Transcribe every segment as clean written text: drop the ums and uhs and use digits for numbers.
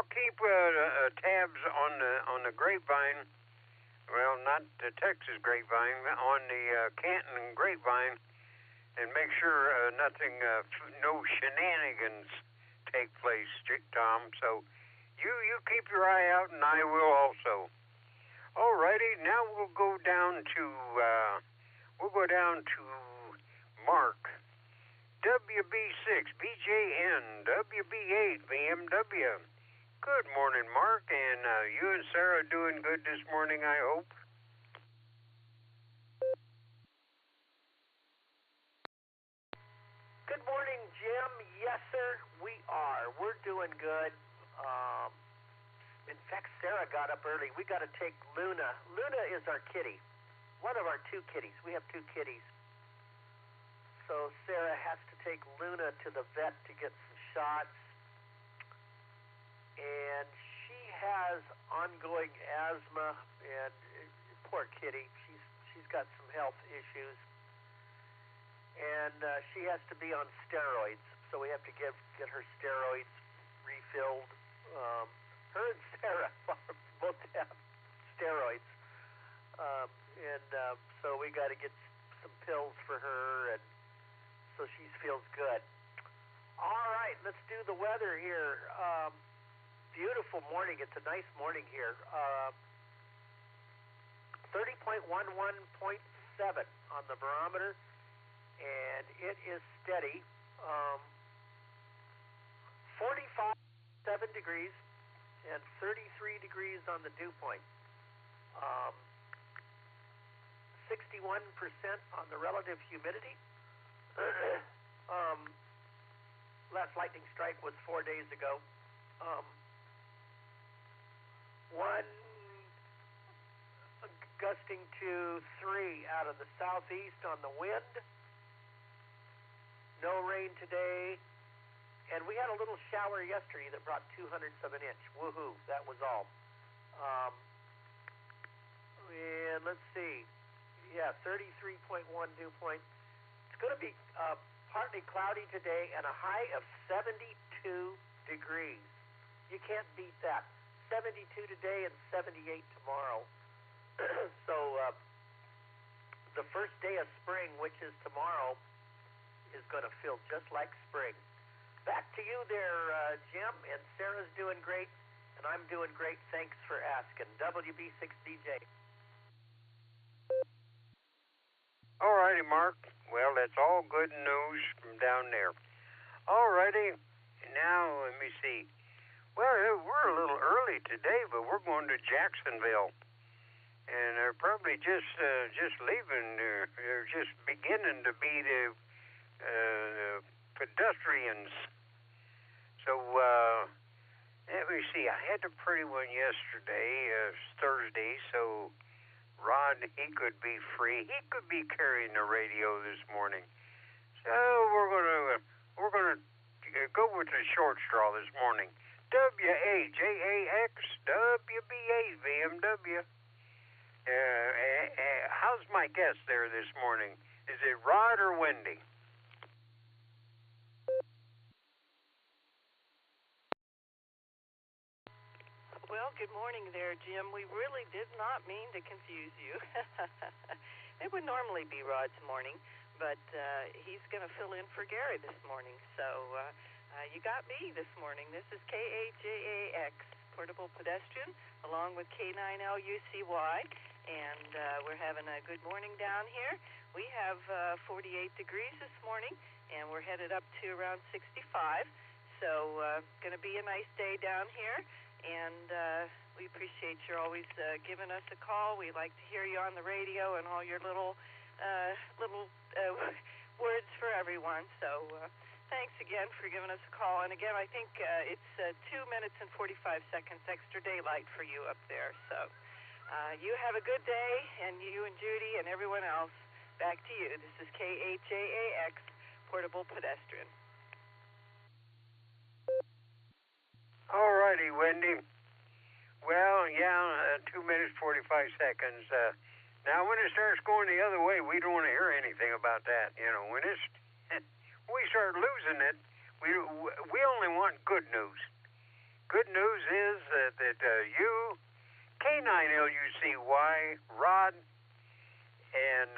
I'll keep tabs on the grapevine. Well, not the Texas grapevine, on the Canton grapevine, and make sure nothing, no shenanigans take place, Tom. So you keep your eye out, and I will also. Alrighty, now we'll go down to Mark. WB6, BJN, WB8, BMW. Good morning, Mark, and you and Sarah doing good this morning, I hope. Good morning, Jim. Yes, sir, we are. We're doing good. In fact, Sarah got up early. We got to take Luna. Luna is our kitty, one of our two kitties. We have two kitties. So Sarah has to take Luna to the vet to get some shots. And she has ongoing asthma, and poor kitty, she's got some health issues. And she has to be on steroids, so we have to get her steroids refilled. Her and Sarah both have steroids, so we got to get some pills for her, and so she feels good. All right, let's do the weather here. Beautiful morning. It's a nice morning here. 30.11.7 on the barometer, and it is steady. 45.7 degrees and 33 degrees on the dew point. 61% on the relative humidity. Last lightning strike was 4 days ago. One gusting to 3 out of the southeast on the wind. No rain today. And we had a little shower yesterday that brought 2/100 of an inch. Woohoo, that was all. And let's see. Yeah, 33.1 dew point. It's going to be partly cloudy today and a high of 72 degrees. You can't beat that. 72 today and 78 tomorrow. So the first day of spring, which is tomorrow, is going to feel just like spring. Back to you there, Jim, and Sarah's doing great, and I'm doing great. Thanks for asking. WB6DJ. All righty, Mark. Well, that's all good news from down there. All righty. Now, let me see. Well, we're a little early today, but we're going to Jacksonville. And they're probably just leaving. They're just beginning to be the pedestrians. So, let me see. I had a pretty one yesterday, Thursday, so Rod, he could be free. He could be carrying the radio this morning. So we're gonna go with the short straw this morning. WAJAX WB8 BMW. How's my guest there this morning? Is it Rod or Wendy? Well, good morning there, Jim. We really did not mean to confuse you. It would normally be Rod's morning, but he's going to fill in for Gary this morning. So you got me this morning. This is KAJAX, Portable Pedestrian, along with K9LUCY, and we're having a good morning down here. We have 48 degrees this morning, and we're headed up to around 65. So going to be a nice day down here. And we appreciate you always giving us a call. We like to hear you on the radio and all your little words for everyone. So thanks again for giving us a call. And again, I think it's 2 minutes and 45 seconds extra daylight for you up there. So you have a good day, and you and Judy and everyone else. Back to you. This is KAJAX, Portable Pedestrian. All righty, Wendy. Well, yeah, 2 minutes, 45 seconds. Now, when it starts going the other way, we don't want to hear anything about that. You know, when we start losing it, we only want good news. good news is that you, K9LUCY, Rod, and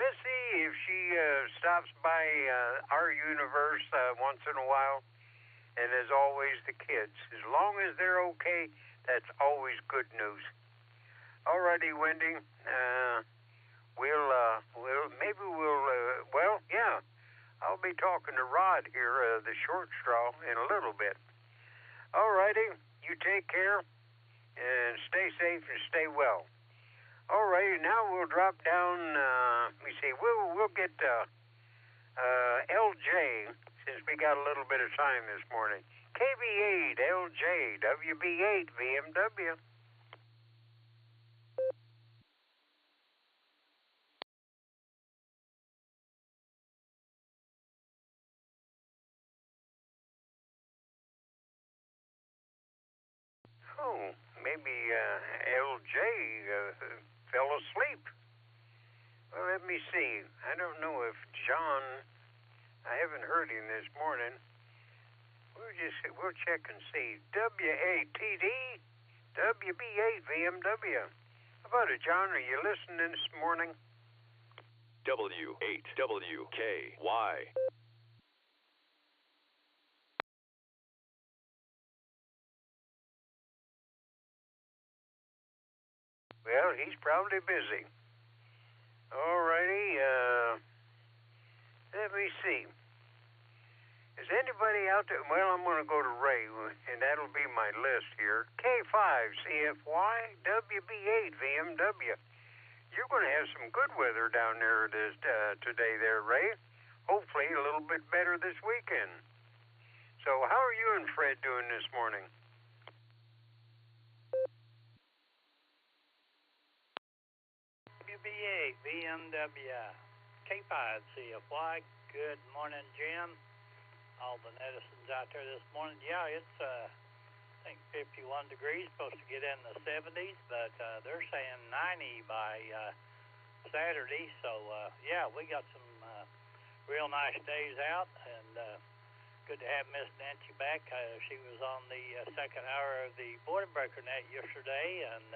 Missy, if she stops by our universe once in a while, and as always, the kids. As long as they're okay, that's always good news. Alrighty, Wendy. I'll be talking to Rod here, the short straw, in a little bit. Alrighty, you take care and stay safe and stay well. Alrighty, now we'll drop down. Let me see. We'll get LJ, since we got a little bit of time this morning. KB8 LJ WB8 VMW. Oh, maybe LJ fell asleep. Well, let me see. I don't know if John, I haven't heard him this morning. We'll check and see. WATD, WB8 VMW. How about it, John? Are you listening this morning? W8WKY. Well, he's probably busy. Alrighty, let me see. Is anybody out there? Well, I'm going to go to Ray, and that'll be my list here. K5CFY WB8 VMW. You're going to have some good weather down there today there, Ray. Hopefully a little bit better this weekend. So how are you and Fred doing this morning? WB8 VMW K5CFY. Good morning, Jim. All the netizens out there this morning. Yeah, it's I think 51 degrees, supposed to get in the 70s, but they're saying 90 by Saturday. So yeah, we got some real nice days out, and good to have Miss Nancy back. She was on the second hour of the Barometer Net yesterday, and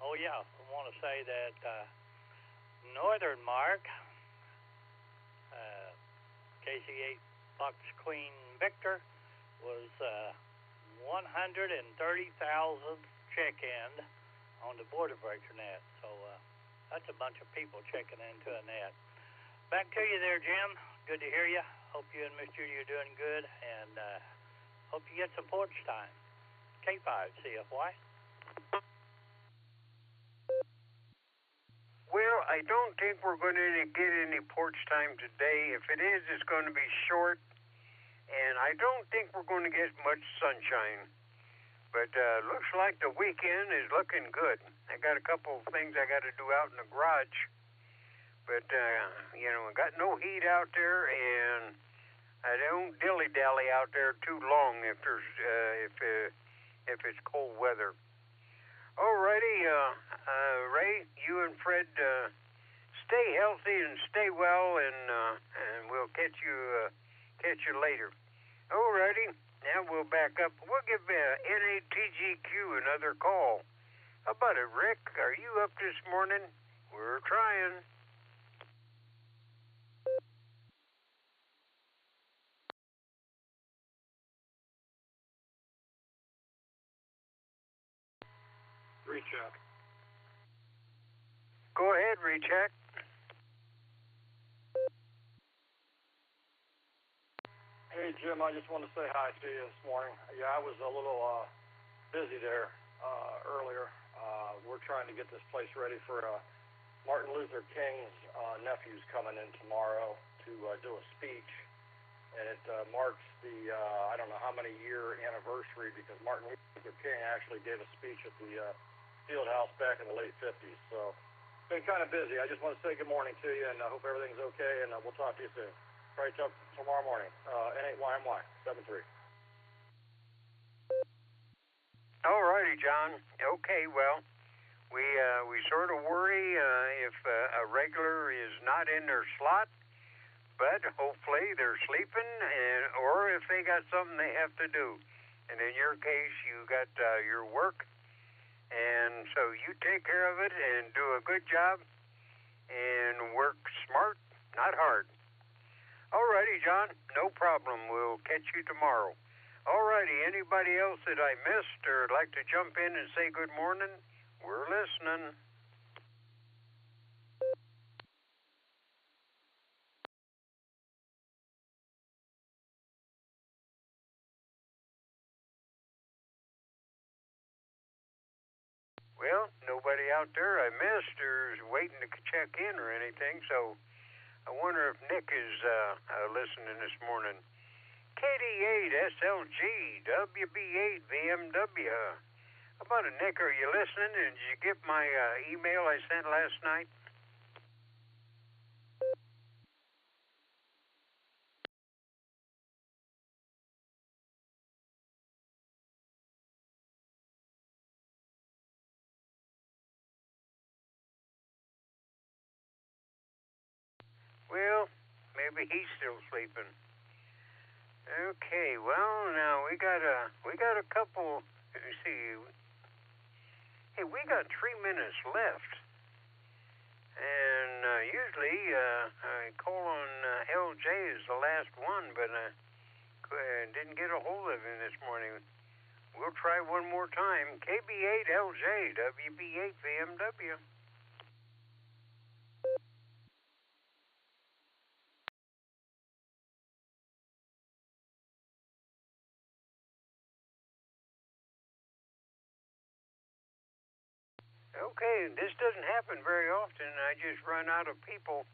oh yeah, I want to say that Northern Mark, KC8 Fox Queen Victor, was 130,000 check-in on the Barometer Net. So that's a bunch of people checking into a net. Back to you there, Jim. Good to hear you. Hope you and Miss Judy are doing good, and hope you get some porch time. K5CFY. Well, I don't think we're going to get any porch time today. If it is, it's going to be short, and I don't think we're going to get much sunshine. But looks like the weekend is looking good. I got a couple of things I got to do out in the garage, but I got no heat out there, and I don't dilly-dally out there too long if there's if it's cold weather. Alrighty, Ray, you and Fred, stay healthy and stay well, and we'll catch you later. Alrighty, now we'll back up. We'll give NATGQ another call. How about it, Rick? Are you up this morning? We're trying. Recheck. Go ahead, recheck. Hey, Jim, I just wanted to say hi to you this morning. Yeah, I was a little busy there earlier. We're trying to get this place ready for Martin Luther King's nephew's coming in tomorrow to do a speech. And it marks the, I don't know how many year anniversary, because Martin Luther King actually gave a speech at the field house back in the late 50s. So been kind of busy. I just want to say good morning to you, and I hope everything's okay, and we'll talk to you soon. Right up tomorrow morning. N8YMY 73. All righty, John. Okay, well, we sort of worry if a regular is not in their slot, but hopefully they're sleeping, or if they got something they have to do. and in your case, you got your work, and so you take care of it and do a good job and work smart, not hard. Alrighty, John, no problem. We'll catch you tomorrow. Alrighty, anybody else that I missed or like to jump in and say good morning? We're listening. Well, nobody out there I missed or is waiting to check in or anything, so I wonder if Nick is listening this morning. KD8 SLG WB8 VMW. How about it, Nick? Are you listening? And did you get my email I sent last night? Well, maybe he's still sleeping. Okay, well, now we got a couple. Let me see. Hey, we got 3 minutes left, and usually I call on LJ as the last one, but I didn't get a hold of him this morning. We'll try one more time. KB8LJ WB8 VMW. Okay, this doesn't happen very often. I just run out of people.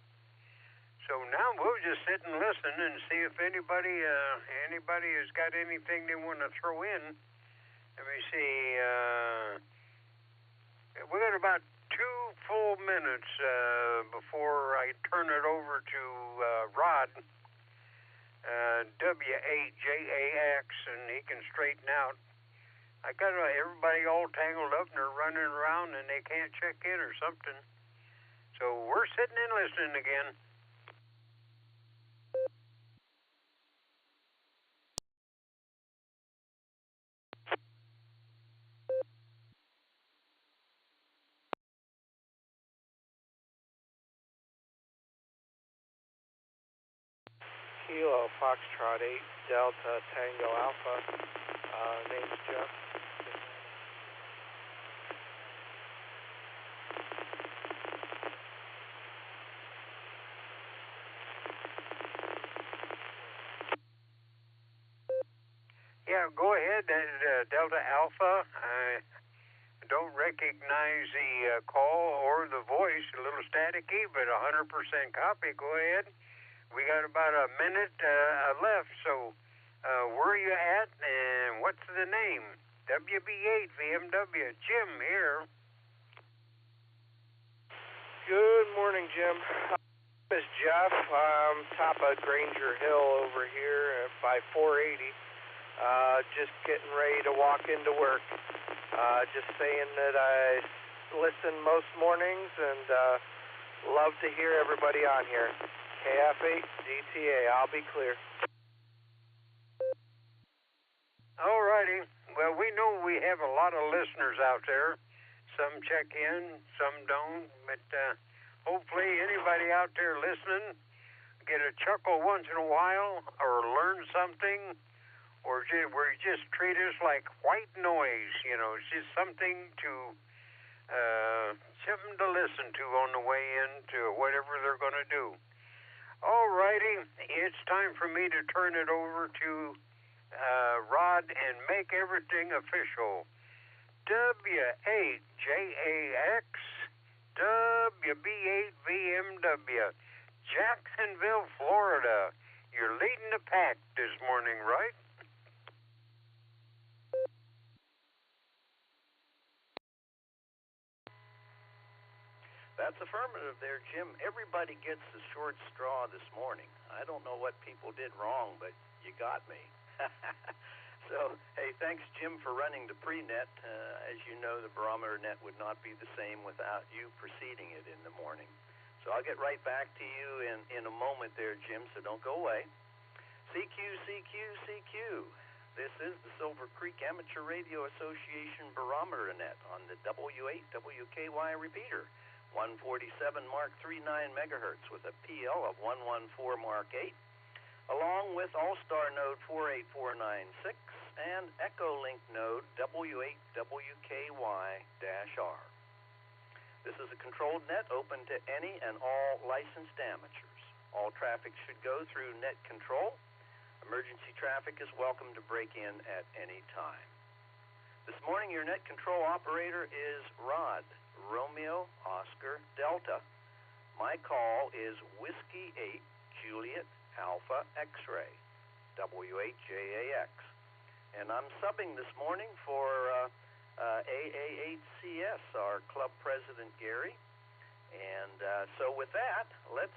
So now we'll just sit and listen and see if anybody has got anything they want to throw in. Let me see. We got about 2 full minutes before I turn it over to Rod, W8JAX, and he can straighten out. I got everybody all tangled up and they're running around and they can't check in or something. So we're sitting and listening again. Kilo Foxtrot 8 Delta Tango Alpha. Name's Jeff. Yeah, go ahead, Delta Alpha. I don't recognize the call or the voice, a little staticky, but 100% copy. Go ahead. We got about a minute left, so where are you at and what's the name? WB8 VMW. Jim here. Good morning, Jim. My name is Jeff. I'm top of Granger Hill over here by 480. Just getting ready to walk into work. Just saying that I listen most mornings and love to hear everybody on here. KF8 DTA, I'll be clear. All righty. Well, we know we have a lot of listeners out there. Some check in, some don't, but hopefully anybody out there listening get a chuckle once in a while or learn something, or just treat us like white noise. You know, it's just something to listen to on the way into whatever they're going to do. All righty, it's time for me to turn it over to Rod and make everything official. W8JAX, WB8VMW, Jacksonville, Florida. You're leading the pack this morning, right? That's affirmative there, Jim. Everybody gets the short straw this morning. I don't know what people did wrong, but you got me. So, hey, thanks, Jim, for running the pre-net. As you know, the Barometer Net would not be the same without you preceding it in the morning. So I'll get right back to you in a moment there, Jim, so don't go away. CQ, CQ, CQ. This is the Silvercreek Amateur Radio Association Barometer Net on the W8WKY repeater, 147 Mark 39 megahertz with a PL of 114 Mark 8, along with Allstar Node 48496 and EchoLink Node W8WKY-R. This is a controlled net open to any and all licensed amateurs. All traffic should go through net control. Emergency traffic is welcome to break in at any time. This morning, your net control operator is Rod, Romeo, Oscar, Delta. My call is Whiskey 8, Juliet, Alpha, X-Ray, W8JAX. And I'm subbing this morning for AA8CS, our club president, Gary. And so with that, let's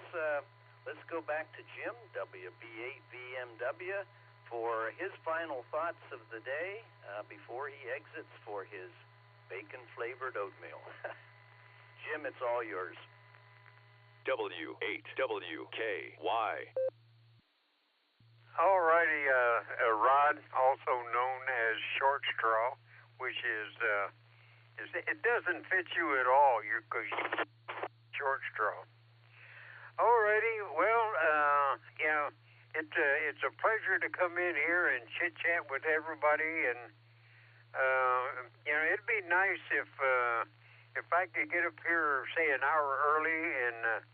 go back to Jim, WB8VMW, for his final thoughts of the day before he exits for his bacon-flavored oatmeal. Jim, it's all yours. W8WKY. All righty, Rod, also known as Short Straw, which is it doesn't fit you at all, because you're Short Straw. Alrighty, well, it's a pleasure to come in here and chit chat with everybody, and it'd be nice if I could get up here, say, an hour early and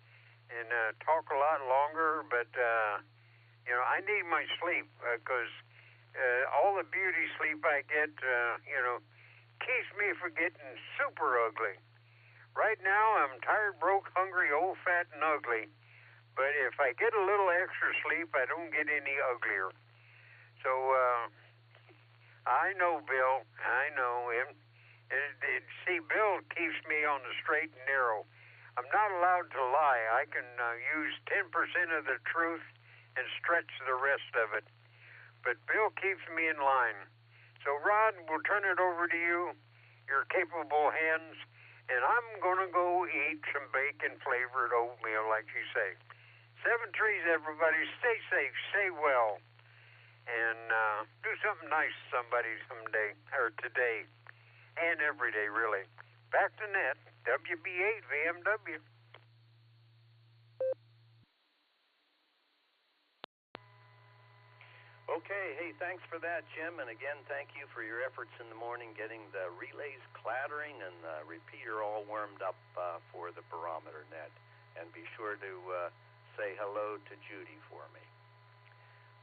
talk a lot longer, but I need my sleep because all the beauty sleep I get, keeps me from getting super ugly. Right now, I'm tired, broke, hungry, old, fat, and ugly. But if I get a little extra sleep, I don't get any uglier. So, I know, Bill. I know him. See, Bill keeps me on the straight and narrow. I'm not allowed to lie. I can use 10% of the truth and stretch the rest of it. But Bill keeps me in line. So, Rod, we'll turn it over to you, your capable hands. And I'm going to go eat some bacon-flavored oatmeal, like you say. 7 trees, everybody. Stay safe. Stay well. And do something nice to somebody someday, or today, and every day, really. Back to net, WB8VMW. Okay, hey, thanks for that, Jim. And again, thank you for your efforts in the morning getting the relays clattering and the repeater all warmed up for the Barometer Net. And be sure to say hello to Judy for me.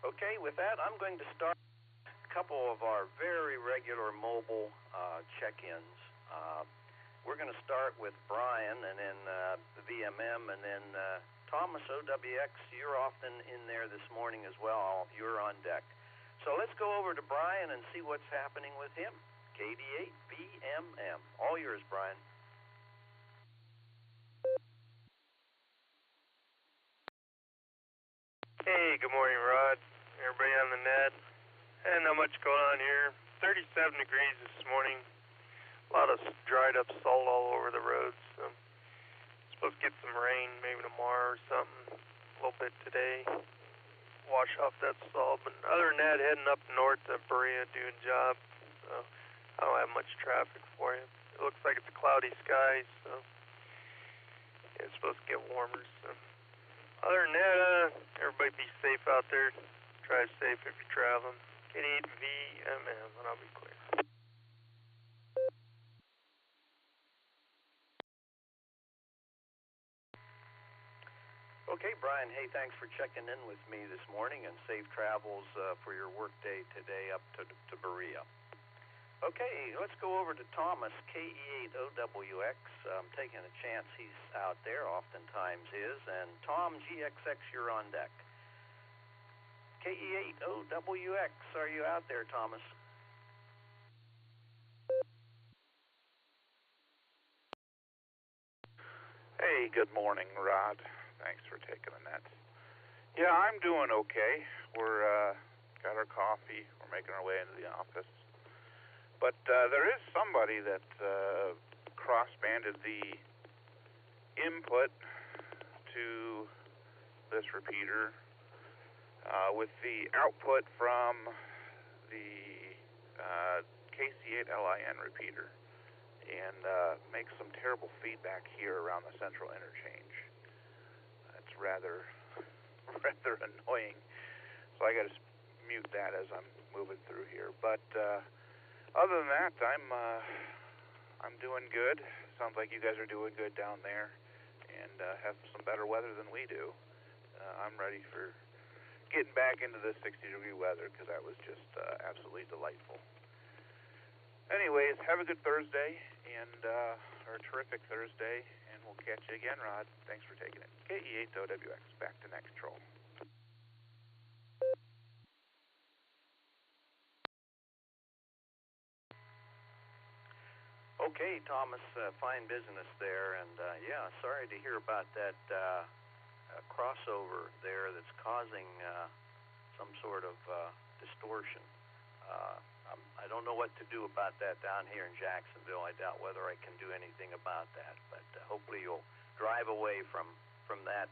Okay, with that, I'm going to start a couple of our very regular mobile check-ins. We're going to start with Brian and then the VMM and then Thomas OWX, you're often in there this morning as well. You're on deck. So let's go over to Brian and see what's happening with him. KD8 VMM. All yours, Brian. Hey, good morning, Rod. Everybody on the net. Not much going on here. 37 degrees this morning. A lot of dried up salt all over the roads. So supposed to get some rain maybe tomorrow or something, a little bit today, wash off that salt. But other than that, heading up north to Berea doing jobs, so I don't have much traffic for you. It looks like it's a cloudy sky, so it's supposed to get warmer. So other than that, everybody be safe out there. Drive safe if you're traveling. KD8 VMM, and I'll be clear. Okay, Brian, hey, thanks for checking in with me this morning and safe travels for your workday today up to Berea. Okay, let's go over to Thomas, KE8OWX. I'm taking a chance he's out there, oftentimes is. And Tom, GXX, you're on deck. KE8OWX, are you out there, Thomas? Hey, good morning, Rod. Thanks for taking the nets. Yeah, I'm doing okay. We're got our coffee. We're making our way into the office. But there is somebody that cross-banded the input to this repeater with the output from the KC8LIN repeater and makes some terrible feedback here around the central interchange. It's rather annoying. So I got to mute that as I'm moving through here. But other than that, I'm doing good. Sounds like you guys are doing good down there and have some better weather than we do. I'm ready for getting back into this 60-degree weather because that was just absolutely delightful. Anyways, have a good Thursday or a terrific Thursday, and we'll catch you again, Rod. Thanks for taking it. KE8OWX, back to next troll. Okay, Thomas, fine business there, and yeah, sorry to hear about that crossover there that's causing some sort of distortion. I don't know what to do about that down here in Jacksonville. I doubt whether I can do anything about that, but hopefully you'll drive away from that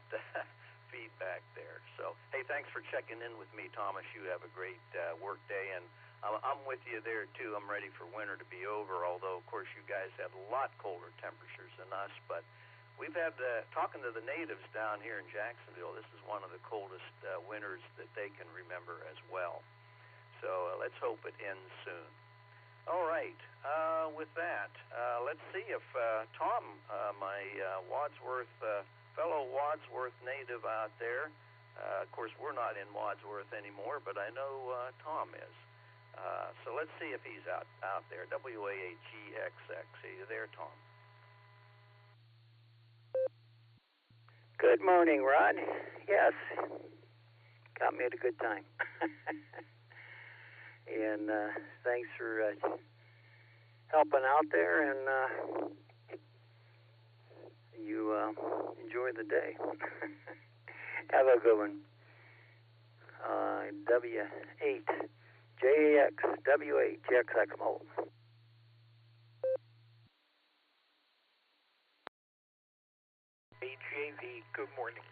feedback there. So, hey, thanks for checking in with me, Thomas. You have a great work day, and I'm with you there, too. I'm ready for winter to be over, although, of course, you guys have a lot colder temperatures than us. But we've had, talking to the natives down here in Jacksonville, this is one of the coldest winters that they can remember as well. So let's hope it ends soon. All right. With that, let's see if Tom, my Wadsworth, fellow Wadsworth native out there, of course, we're not in Wadsworth anymore, but I know Tom is. So let's see if he's out there. WAAGXX. Are you there, Tom? Good morning, Rod. Yes. Got me at a good time. And thanks for helping out there, and you enjoy the day. Have a good one. W8. JAX, W8, JXX mode. AJV, good morning.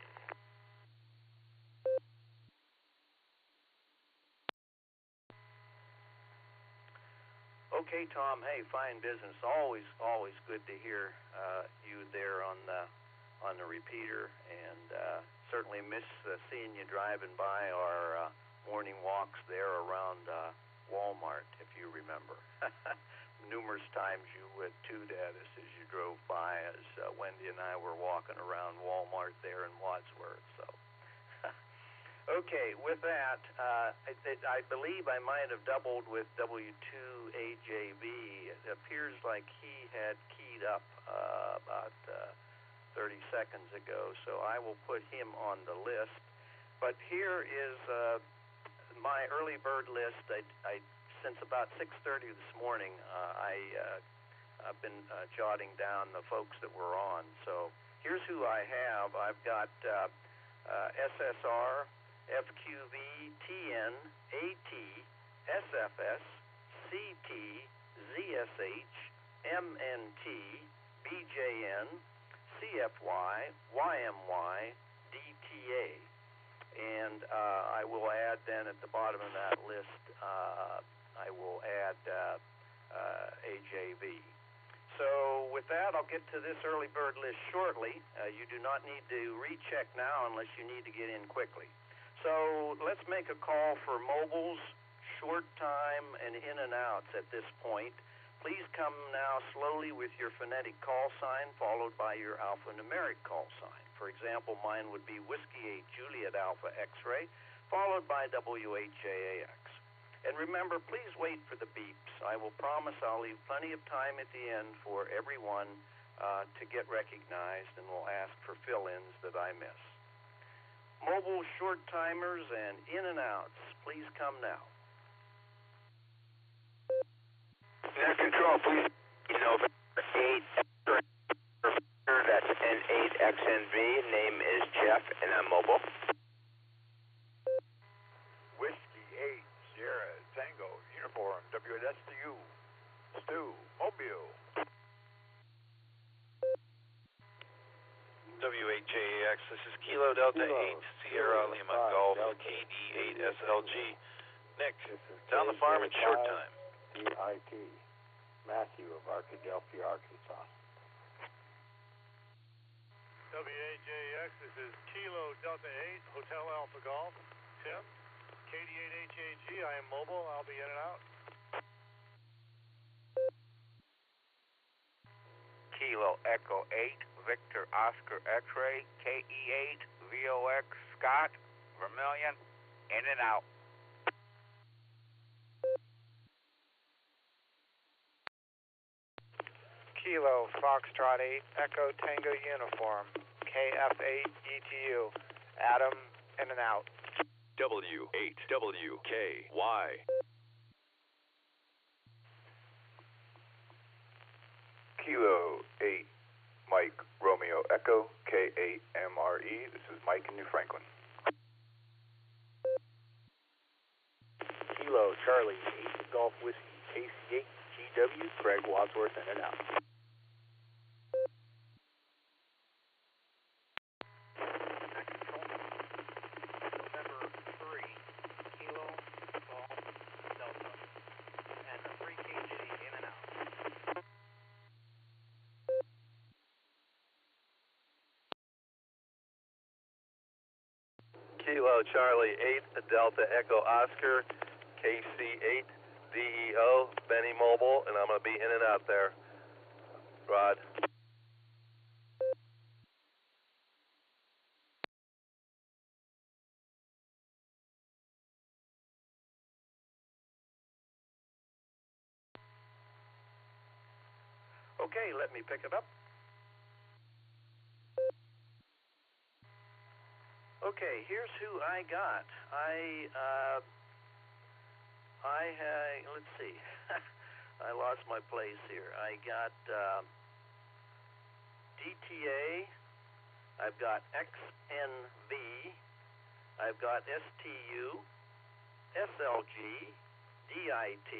Okay, Tom. Hey, fine business. Always good to hear you there on the repeater, and certainly miss seeing you driving by our morning walks there around Walmart, if you remember. Numerous times you would toot at us as you drove by as Wendy and I were walking around Walmart there in Wadsworth. So, okay, with that, I believe I might have doubled with W2AJB. It appears like he had keyed up about 30 seconds ago, so I will put him on the list. But here is my early bird list. I since about 6:30 this morning, I've been jotting down the folks that were on. So here's who I have. I've got SSR, FQV, TN, AT, SFS, CT, ZSH, MNT, BJN, CFY, YMY, DTA. And I will add then at the bottom of that list, I will add AJV. So with that, I'll get to this early bird list shortly. You do not need to recheck now unless you need to get in quickly. So let's make a call for mobiles, short time, and in and outs at this point. Please come now slowly with your phonetic call sign followed by your alphanumeric call sign. For example, mine would be Whiskey 8 Juliet Alpha X-Ray followed by WHJAX. And remember, please wait for the beeps. I will promise I'll leave plenty of time at the end for everyone to get recognized, and will ask for fill-ins that I miss. Mobile short timers and in and outs, please come now. Net control, please. Nova 8, that's N8XNV. Name is Jeff, and I'm mobile. Whiskey 8, Sierra, Tango, Uniform, WSTU, Stu, Mobile. WHJAX, this is Kilo Delta 8, Sierra Lima Golf, KD8SLG. Nick, This is down the farm in short time. DIT. Matthew of Arkadelphia, Arkansas. WAJX, this is Kilo Delta 8, Hotel Alpha Golf. Tim, KD8HAG, I am mobile. I'll be in and out. Kilo Echo 8, Victor Oscar X-Ray, KE8, VOX Scott, Vermilion, in and out. Kilo Foxtrot 8, Echo Tango Uniform, KF8 ETU, Adam, in and out. W8WKY. Kilo 8, Mike Romeo Echo, K8MRE. This is Mike in New Franklin. Kilo Charlie 8, Golf Whiskey, KC8 GW, Craig Wadsworth, in and out. November 3, Kilo Golf Delta, and the 3KG in and out. Kilo Charlie 8, Delta Echo Oscar, KC8 DEO, Benny Mobile, and I'm going to be in and out there. Rod. Okay, let me pick it up. Okay, here's who I got. Let's see. I lost my place here. I got DTA. I've got XNV. I've got STU, SLG, DIT,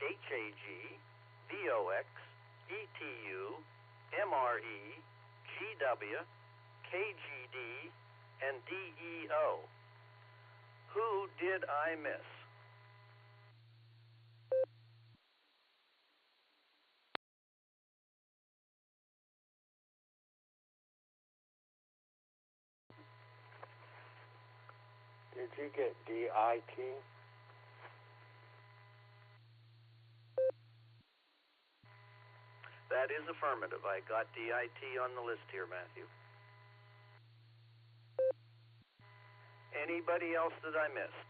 HAG, VOX, ETU, MRE, GW, KGD, and DEO. Who did I miss? Did you get DIT? That is affirmative. I got DIT on the list here, Matthew. Anybody else that I missed?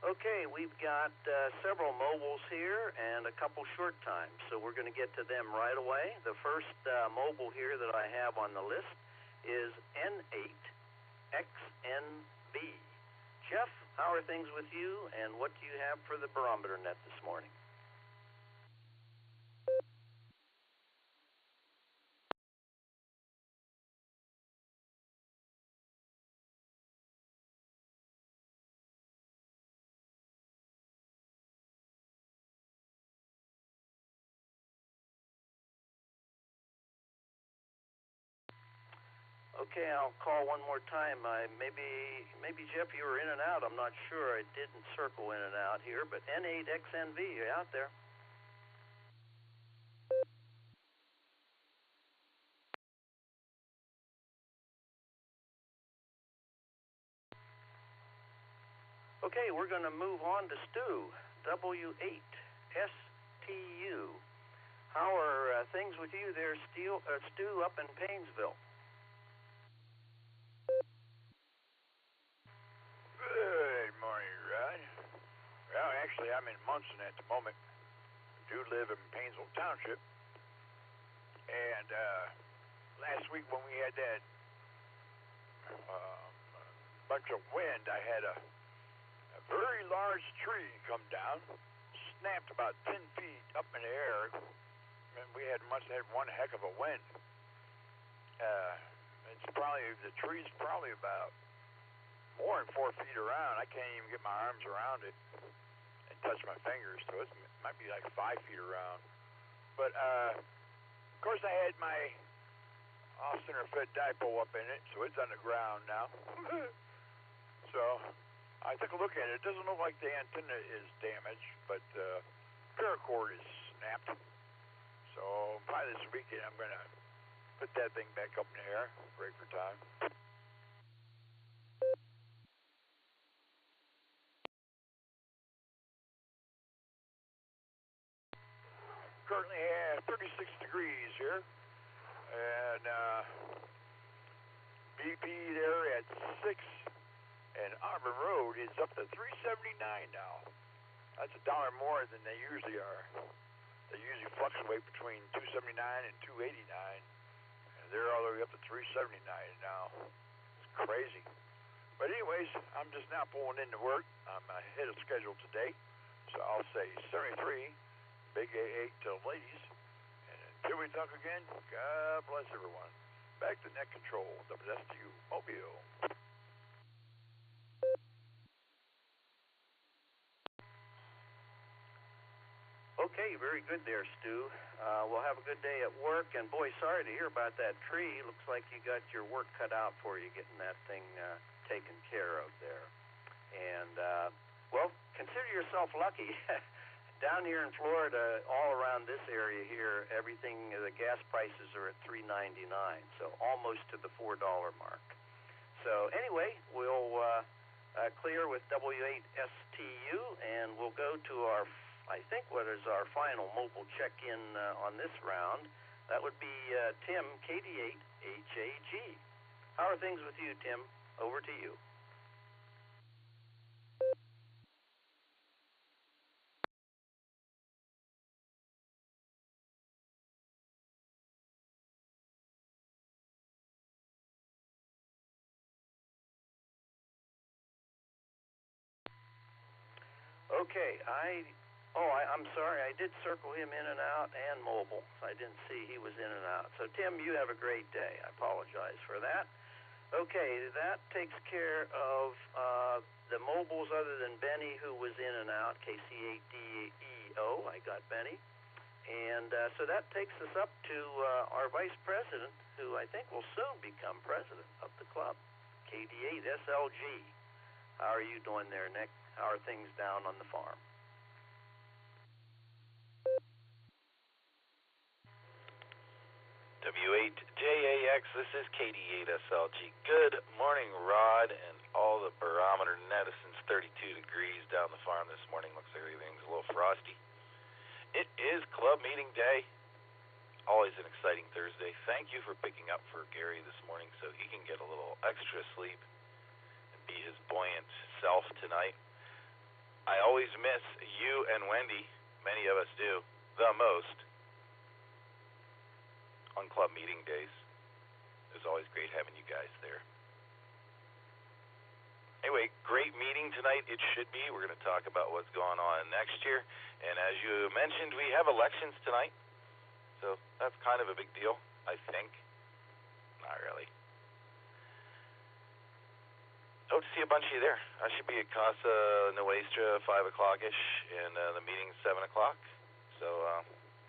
Okay, we've got several mobiles here and a couple short times, so we're going to get to them right away. The first mobile here that I have on the list is N8XNB. Jeff, how are things with you, and what do you have for the Barometer Net this morning? Okay, I'll call one more time. Maybe Jeff, you were in and out. I'm not sure. I didn't circle in and out here, but N8XNV, you're out there. Okay, we're going to move on to Stu, W8STU. How are things with you there, Stu, up in Paynesville? Good morning, Rod. Well, actually, I'm in Munson at the moment. I do live in Paynesville Township. And last week when we had that bunch of wind, I had a very large tree come down, snapped about 10 feet up in the air, and we must have had one heck of a wind. The tree's probably about more than 4 feet around. I can't even get my arms around it and touch my fingers, so it might be like 5 feet around. But of course, I had my off-center fed dipole up in it, so it's on the ground now. So I took a look at it. It doesn't look like the antenna is damaged, but paracord is snapped. So probably this weekend I'm going to put that thing back up in the air, break for time. Currently at 36 degrees here, and BP there at 6, and Auburn Road is up to 379 now. That's $1 more than they usually are. They usually fluctuate between 279 and 289, and they're all the way up to 379 now. It's crazy. But anyways, I'm just now pulling into work. I'm ahead of schedule today, so I'll say 73. Big A8 to ladies. And until we talk again, God bless everyone. Back to net control, WSTU Mobile. Okay, very good there, Stu. We'll have a good day at work. And boy, sorry to hear about that tree. Looks like you got your work cut out for you getting that thing taken care of there. And, well, consider yourself lucky. Down here in Florida, all around this area here, everything, the gas prices are at $3.99, so almost to the $4 mark. So anyway, we'll clear with W8STU, and we'll go to our, I think, what is our final mobile check-in on this round. That would be Tim, KD8HAG. How are things with you, Tim? Over to you. Okay, I'm sorry. I did circle him in and out and mobile. I didn't see he was in and out. So, Tim, you have a great day. I apologize for that. Okay, that takes care of the mobiles other than Benny, who was in and out, KC8DEO. I got Benny. And so that takes us up to our vice president, who I think will soon become president of the club, KD8SLG. How are you doing there, Nick? How are things down on the farm? W8JAX, this is KD8SLG. Good morning, Rod, and all the Barometer Net. Since 32 degrees down the farm this morning. Looks like everything's a little frosty. It is club meeting day. Always an exciting Thursday. Thank you for picking up for Gary this morning so he can get a little extra sleep and be his buoyant self tonight. I always miss you and Wendy, many of us do, the most, on club meeting days. It's always great having you guys there. Anyway, great meeting tonight. It should be. We're going to talk about what's going on next year. And as you mentioned, we have elections tonight. So that's kind of a big deal, I think. Not really. Hope to see a bunch of you there. I should be at Casa Nuestra 5 o'clock-ish, and the meeting's 7 o'clock. So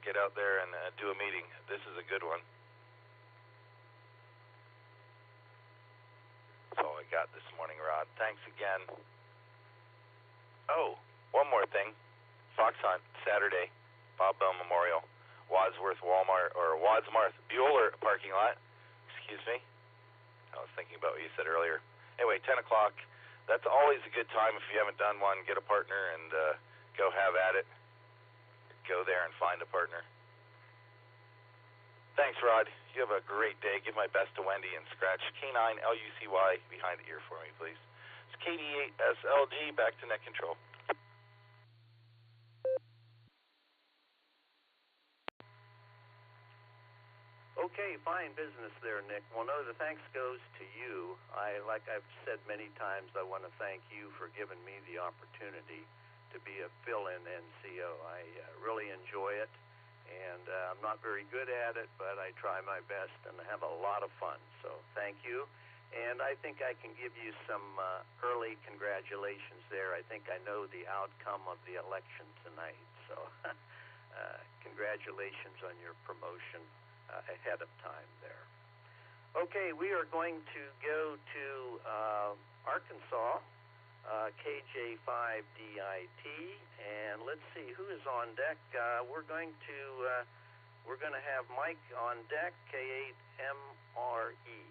get out there and do a meeting. This is a good one. That's all I got this morning, Rod. Thanks again. Oh, one more thing. Fox Hunt, Saturday, Bob Bell Memorial, Wadsworth Bueller parking lot. Excuse me. I was thinking about what you said earlier. Anyway, 10 o'clock. That's always a good time if you haven't done one. Get a partner and go have at it. Go there and find a partner. Thanks, Rod. You have a great day. Give my best to Wendy and scratch K9LUCY behind the ear for me, please. It's KD8SLG. Back to net control. Okay, fine business there, Nick. Well, no, the thanks goes to you. Like I've said many times, I want to thank you for giving me the opportunity to be a fill-in NCO. I really enjoy it, and I'm not very good at it, but I try my best and have a lot of fun. So thank you, and I think I can give you some early congratulations there. I think I know the outcome of the election tonight, so congratulations on your promotion ahead of time there. Okay, we are going to go to Arkansas, KJ5DIT, and let's see who is on deck. We're going to have Mike on deck, K8MRE.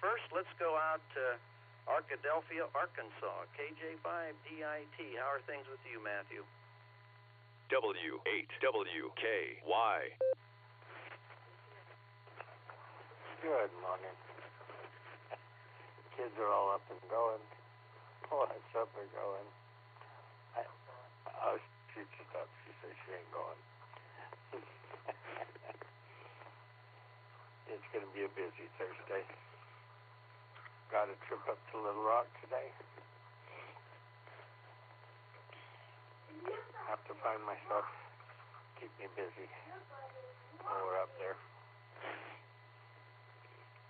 First, let's go out to Arkadelphia, Arkansas, KJ5DIT. How are things with you, Matthew? W8WKY. Good morning. Kids are all up and going. What's up and going? She just up. She says she ain't going. It's going to be a busy Thursday. Got a trip up to Little Rock today. Have to find myself, keep me busy while we're up there.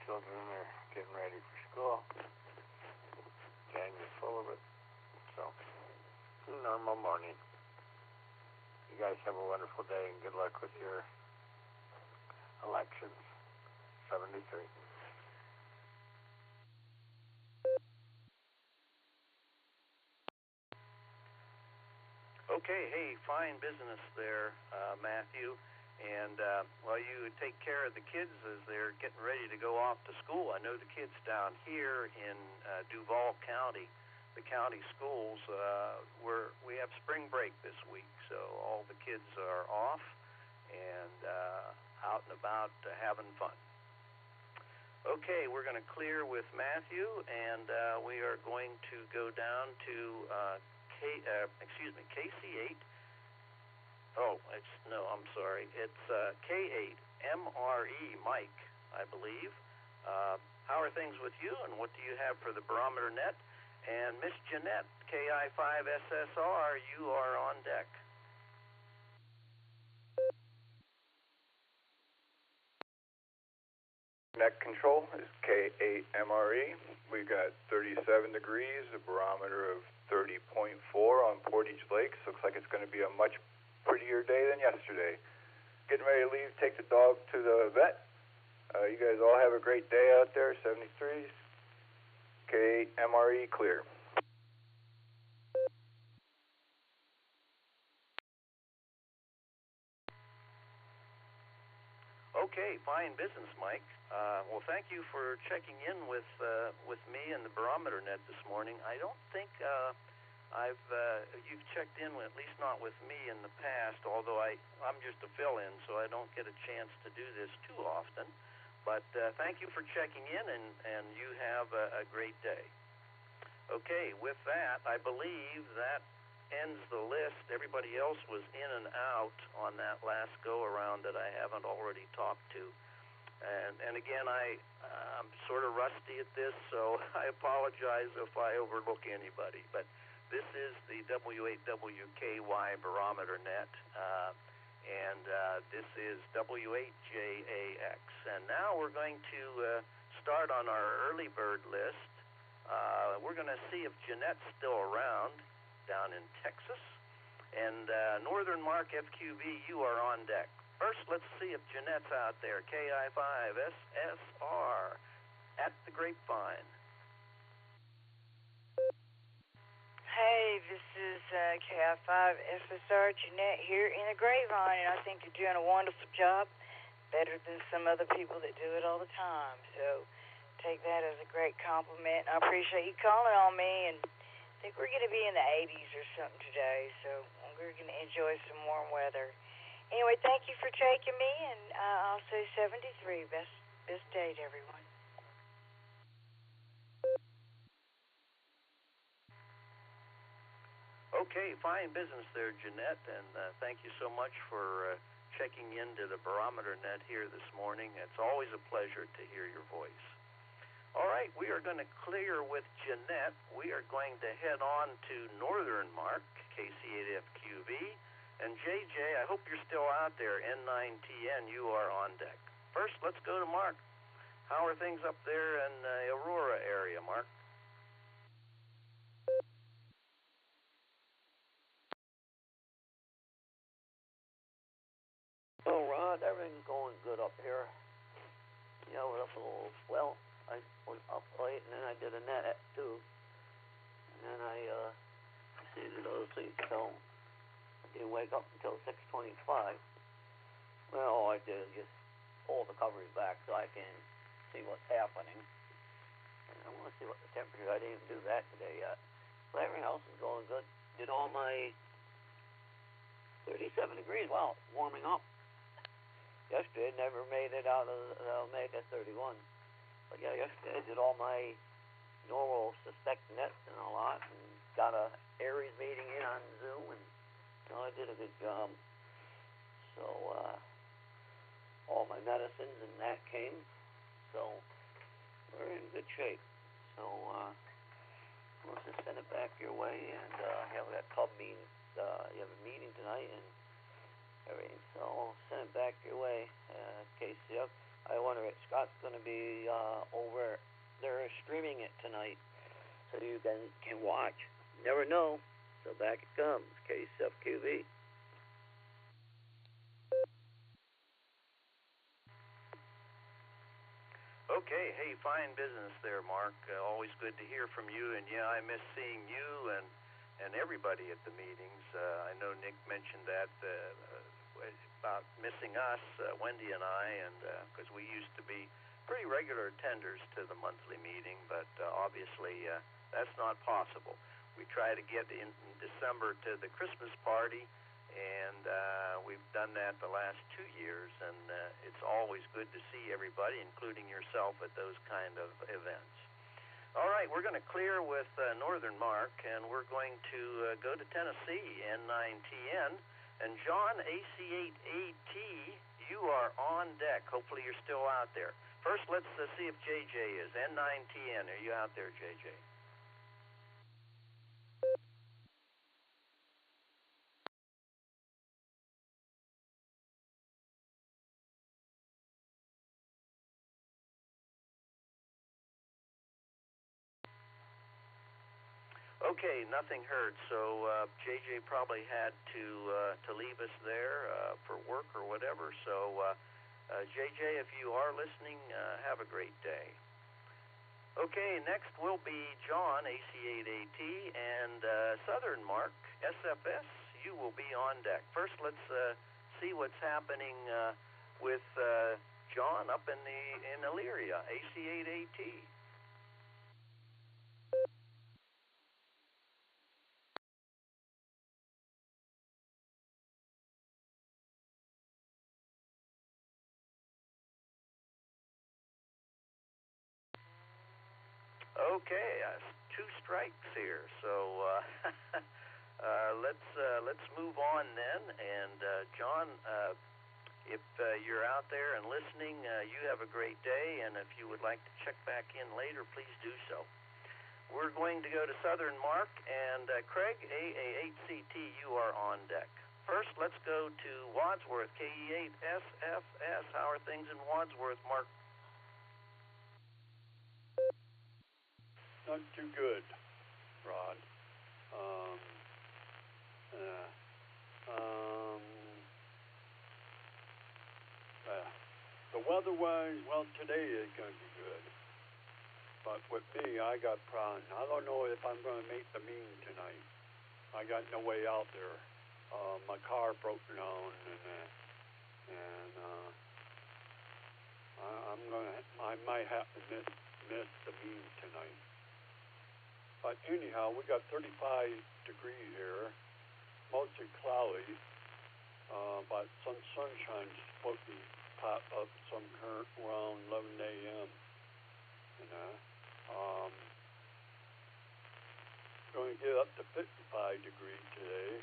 Children are getting ready for school. Gang is full of it. So, normal morning. You guys have a wonderful day and good luck with your elections. 73. Okay, hey, fine business there, Matthew. And while you take care of the kids as they're getting ready to go off to school, I know the kids down here in Duval County, the county schools, we have spring break this week, so all the kids are off and out and about having fun. Okay, we're going to clear with Matthew, and we are going to go down to KC8. I'm sorry. It's K8MRE, Mike, I believe. How are things with you, and what do you have for the Barometer Net? And Miss Jeanette, KI5SSR, you are on deck. Net control is K8MRE. We got 37 degrees, a barometer of 30.4 on Portage Lakes. Looks like it's going to be a much prettier day than yesterday. Getting ready to leave, take the dog to the vet. You guys all have a great day out there, 73s. K8MRE clear. Okay, fine business, Mike. Well, thank you for checking in with me and the Barometer Net this morning. I don't think you've checked in, at least not with me in the past, although I'm just a fill-in, so I don't get a chance to do this too often. But thank you for checking in, and you have a great day. Okay, with that, I believe that ends the list. Everybody else was in and out on that last go-around that I haven't already talked to. And again, I'm sort of rusty at this, so I apologize if I overlook anybody. But this is the W8WKY Barometer Net, and this is W8JAX. And now we're going to start on our early bird list. We're going to see if Jeanette's still around down in Texas. And Northern Mark FQB, you are on deck. First, let's see if Jeanette's out there. KI5SSR at the Grapevine. Hey, this is KI5SSR Jeanette here in the Grapevine, and I think you're doing a wonderful job, better than some other people that do it all the time. So take that as a great compliment. I appreciate you calling on me, and I think we're going to be in the 80s or something today, so we're going to enjoy some warm weather. Anyway, thank you for taking me, and I'll say 73. Best day to everyone. Okay, fine business there, Jeanette, and thank you so much for checking into the Barometer Net here this morning. It's always a pleasure to hear your voice. All right, we are going to clear with Jeanette. We are going to head on to Northern Mark, KC8FQV. And JJ, I hope you're still out there. N9TN, you are on deck. First, let's go to Mark. How are things up there in the Aurora area, Mark? Well, Rod, everything's going good up here. Yeah, we're up a little. Well, I was up late, and then I did a net at 2. And then I proceeded to go to sleep, so I didn't wake up until 6:25. Well, all I did is just pull the covers back so I can see what's happening. And I want to see what the temperature. I didn't even do that today yet. But everything else is going good. Did all my 37 degrees. Wow, it's warming up. Yesterday, never made it out of made it 31. But yeah, yesterday I did all my normal suspect nets and a lot, and got a Aries meeting in on Zoom, and I did a good job. So all my medicines and that came, so we're in good shape. So let's just send it back your way, and have that club meeting. You have a meeting tonight and everything, so I'll send it back your way. KCF. I wonder if Scott's going to be over. They're streaming it tonight, so you can watch. Never know. So back it comes. KCF QB. Okay, hey, fine business there, Mark. Always good to hear from you, and yeah, I miss seeing you and everybody at the meetings. I know Nick mentioned that about missing us, Wendy and I, and because we used to be pretty regular attenders to the monthly meeting, but obviously that's not possible. We try to get in December to the Christmas party, and we've done that the last 2 years, and it's always good to see everybody, including yourself, at those kind of events. All right, we're going to clear with Northern Mark, and we're going to go to Tennessee, N9TN. And John, AC8AT, you are on deck. Hopefully you're still out there. First, let's see if JJ is. N9TN, are you out there, JJ? Okay, nothing heard. So JJ probably had to leave us there for work or whatever. So JJ, if you are listening, have a great day. Okay, next will be John, AC8AT, and Southern Mark, SFS. You will be on deck. First, let's see what's happening with John up in Elyria, AC8AT. Okay, 2 strikes here. So let's move on then. And John, if you're out there and listening, you have a great day. And if you would like to check back in later, please do so. We're going to go to Southern Mark, and Craig, AA8CT, you are on deck. First, let's go to Wadsworth, KE8SFS. How are things in Wadsworth, Mark? Not too good, Rod. The weather-wise, well, today is going to be good. But with me, I got problems. I don't know if I'm going to make the meeting tonight. I got no way out there. My car broke down, and I might have to miss the meeting tonight. But anyhow, we got 35 degrees here, mostly cloudy, but some sunshine's supposed to pop up some current around 11 a.m. Going to get up to 55 degrees today.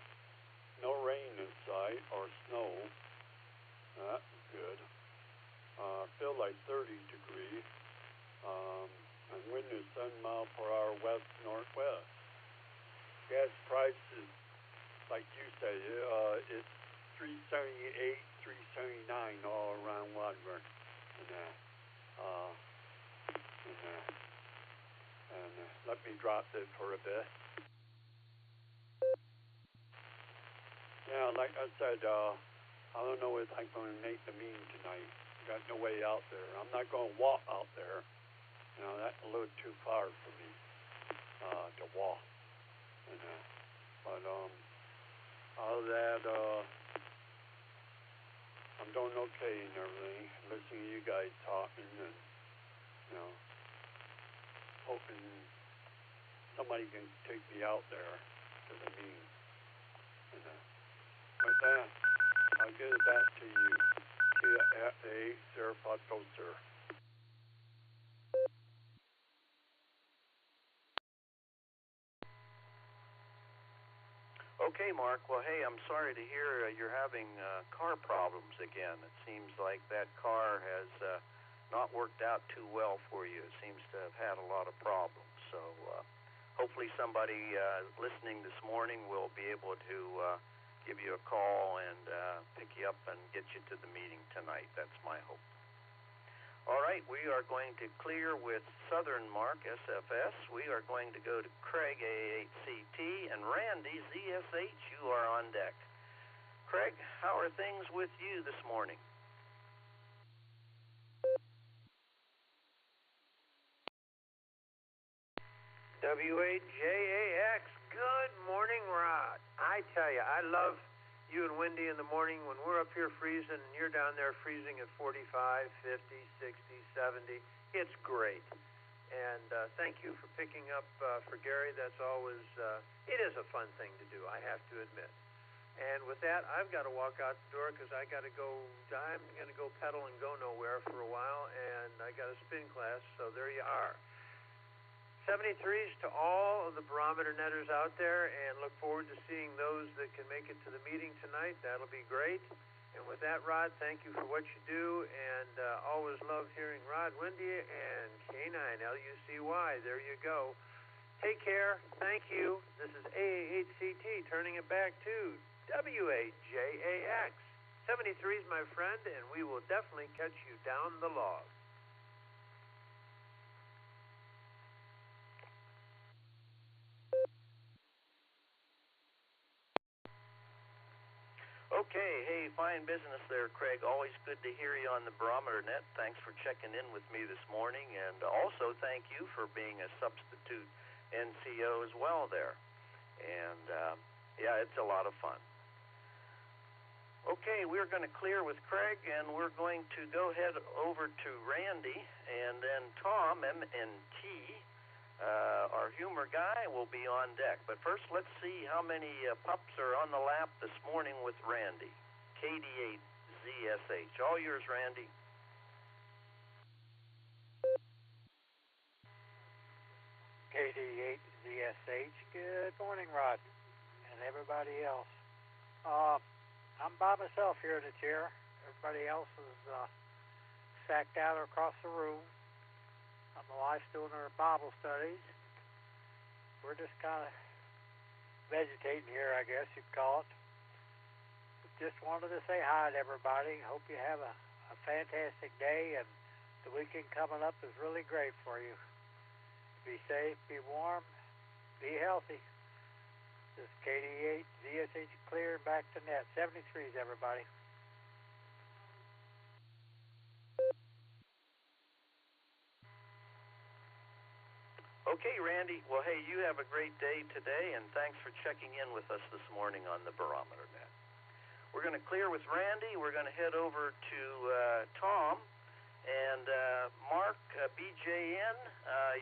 No rain in sight or snow. That's good. Feel like 30 degrees. And wind is 7 miles per hour west-northwest. Gas prices, like you say, it's $3.78, $3.79 all around Wadsworth. And let me drop this for a bit. Yeah, like I said, I don't know if I'm going to make the meeting tonight. got no way out there. I'm not going to walk out there. You know, that's a little too far for me to walk. And, but all that, I'm doing okay and everything. Listening to you guys talking and, you know, hoping somebody can take me out there to the meeting. And, with that, I'll give it back to you. TFA, Sir Potco, sir. Okay, Mark. Well, hey, I'm sorry to hear you're having car problems again. It seems like that car has not worked out too well for you. It seems to have had a lot of problems. So hopefully somebody listening this morning will be able to give you a call and pick you up and get you to the meeting tonight. That's my hope. All right, we are going to clear with Southern Mark, SFS. We are going to go to Craig, AA8CT, and Randy, ZSH. You are on deck. Craig, how are things with you this morning? WAJAX, good morning, Rod. I tell you, I love you and Wendy in the morning when we're up here freezing and you're down there freezing at 45, 50, 60, 70. It's great. And thank you for picking up for Gary. That's always, it is a fun thing to do, I have to admit. And with that, I've got to walk out the door because I'm going to go pedal and go nowhere for a while, and I got a spin class, so there you are. 73s to all of the Barometer Netters out there, and look forward to seeing those that can make it to the meeting tonight. That'll be great. And with that, Rod, thank you for what you do, and always love hearing Rod, Wendy, and K9LUCY. There you go. Take care. Thank you. This is AA8CT turning it back to WAJAX. 73s, my friend, and we will definitely catch you down the log. Okay, hey, fine business there, Craig. Always good to hear you on the Barometer Net. Thanks for checking in with me this morning, and also thank you for being a substitute NCO as well there. And, yeah, it's a lot of fun. Okay, we're going to clear with Craig, and we're going to go head over to Randy, and then Tom, MNT, our humor guy, will be on deck. But first, let's see how many pups are on the lap this morning with Randy. KD8 ZSH. All yours, Randy. KD8 ZSH. Good morning, Rod, and everybody else. I'm by myself here in the chair. Everybody else is sacked out across the room. My wife's doing her Bible studies. We're just kind of vegetating here, I guess you'd call it. Just wanted to say hi to everybody. Hope you have a fantastic day, and the weekend coming up is really great for you. Be safe, be warm, be healthy. This is KD8, ZSH clear, back to net. 73s, everybody. Okay, Randy. Well, hey, you have a great day today, and thanks for checking in with us this morning on the Barometer Net. We're going to clear with Randy. We're going to head over to Tom. And Mark, BJN,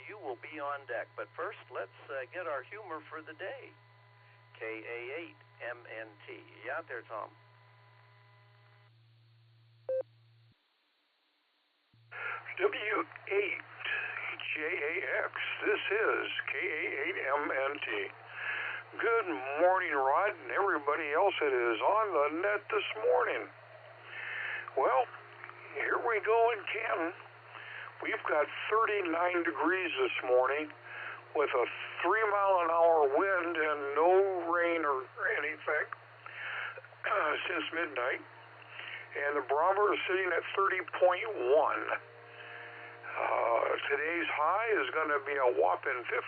you will be on deck. But first, let's get our humor for the day. KA8MNT. You out there, Tom? W8JAX. This is KA8MNT. Good morning, Rod, and everybody else that is on the net this morning. Well, here we go in Canton. We've got 39 degrees this morning with a 3-mile-an-hour wind and no rain or anything since midnight. And the barometer is sitting at 30.1. Today's high is going to be a whopping 55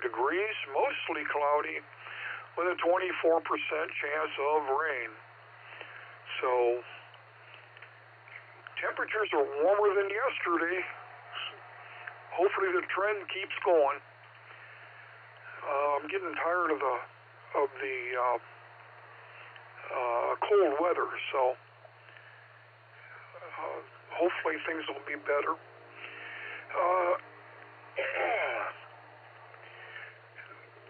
degrees, mostly cloudy, with a 24% chance of rain. So, temperatures are warmer than yesterday. Hopefully the trend keeps going. I'm getting tired of the cold weather, so hopefully things will be better.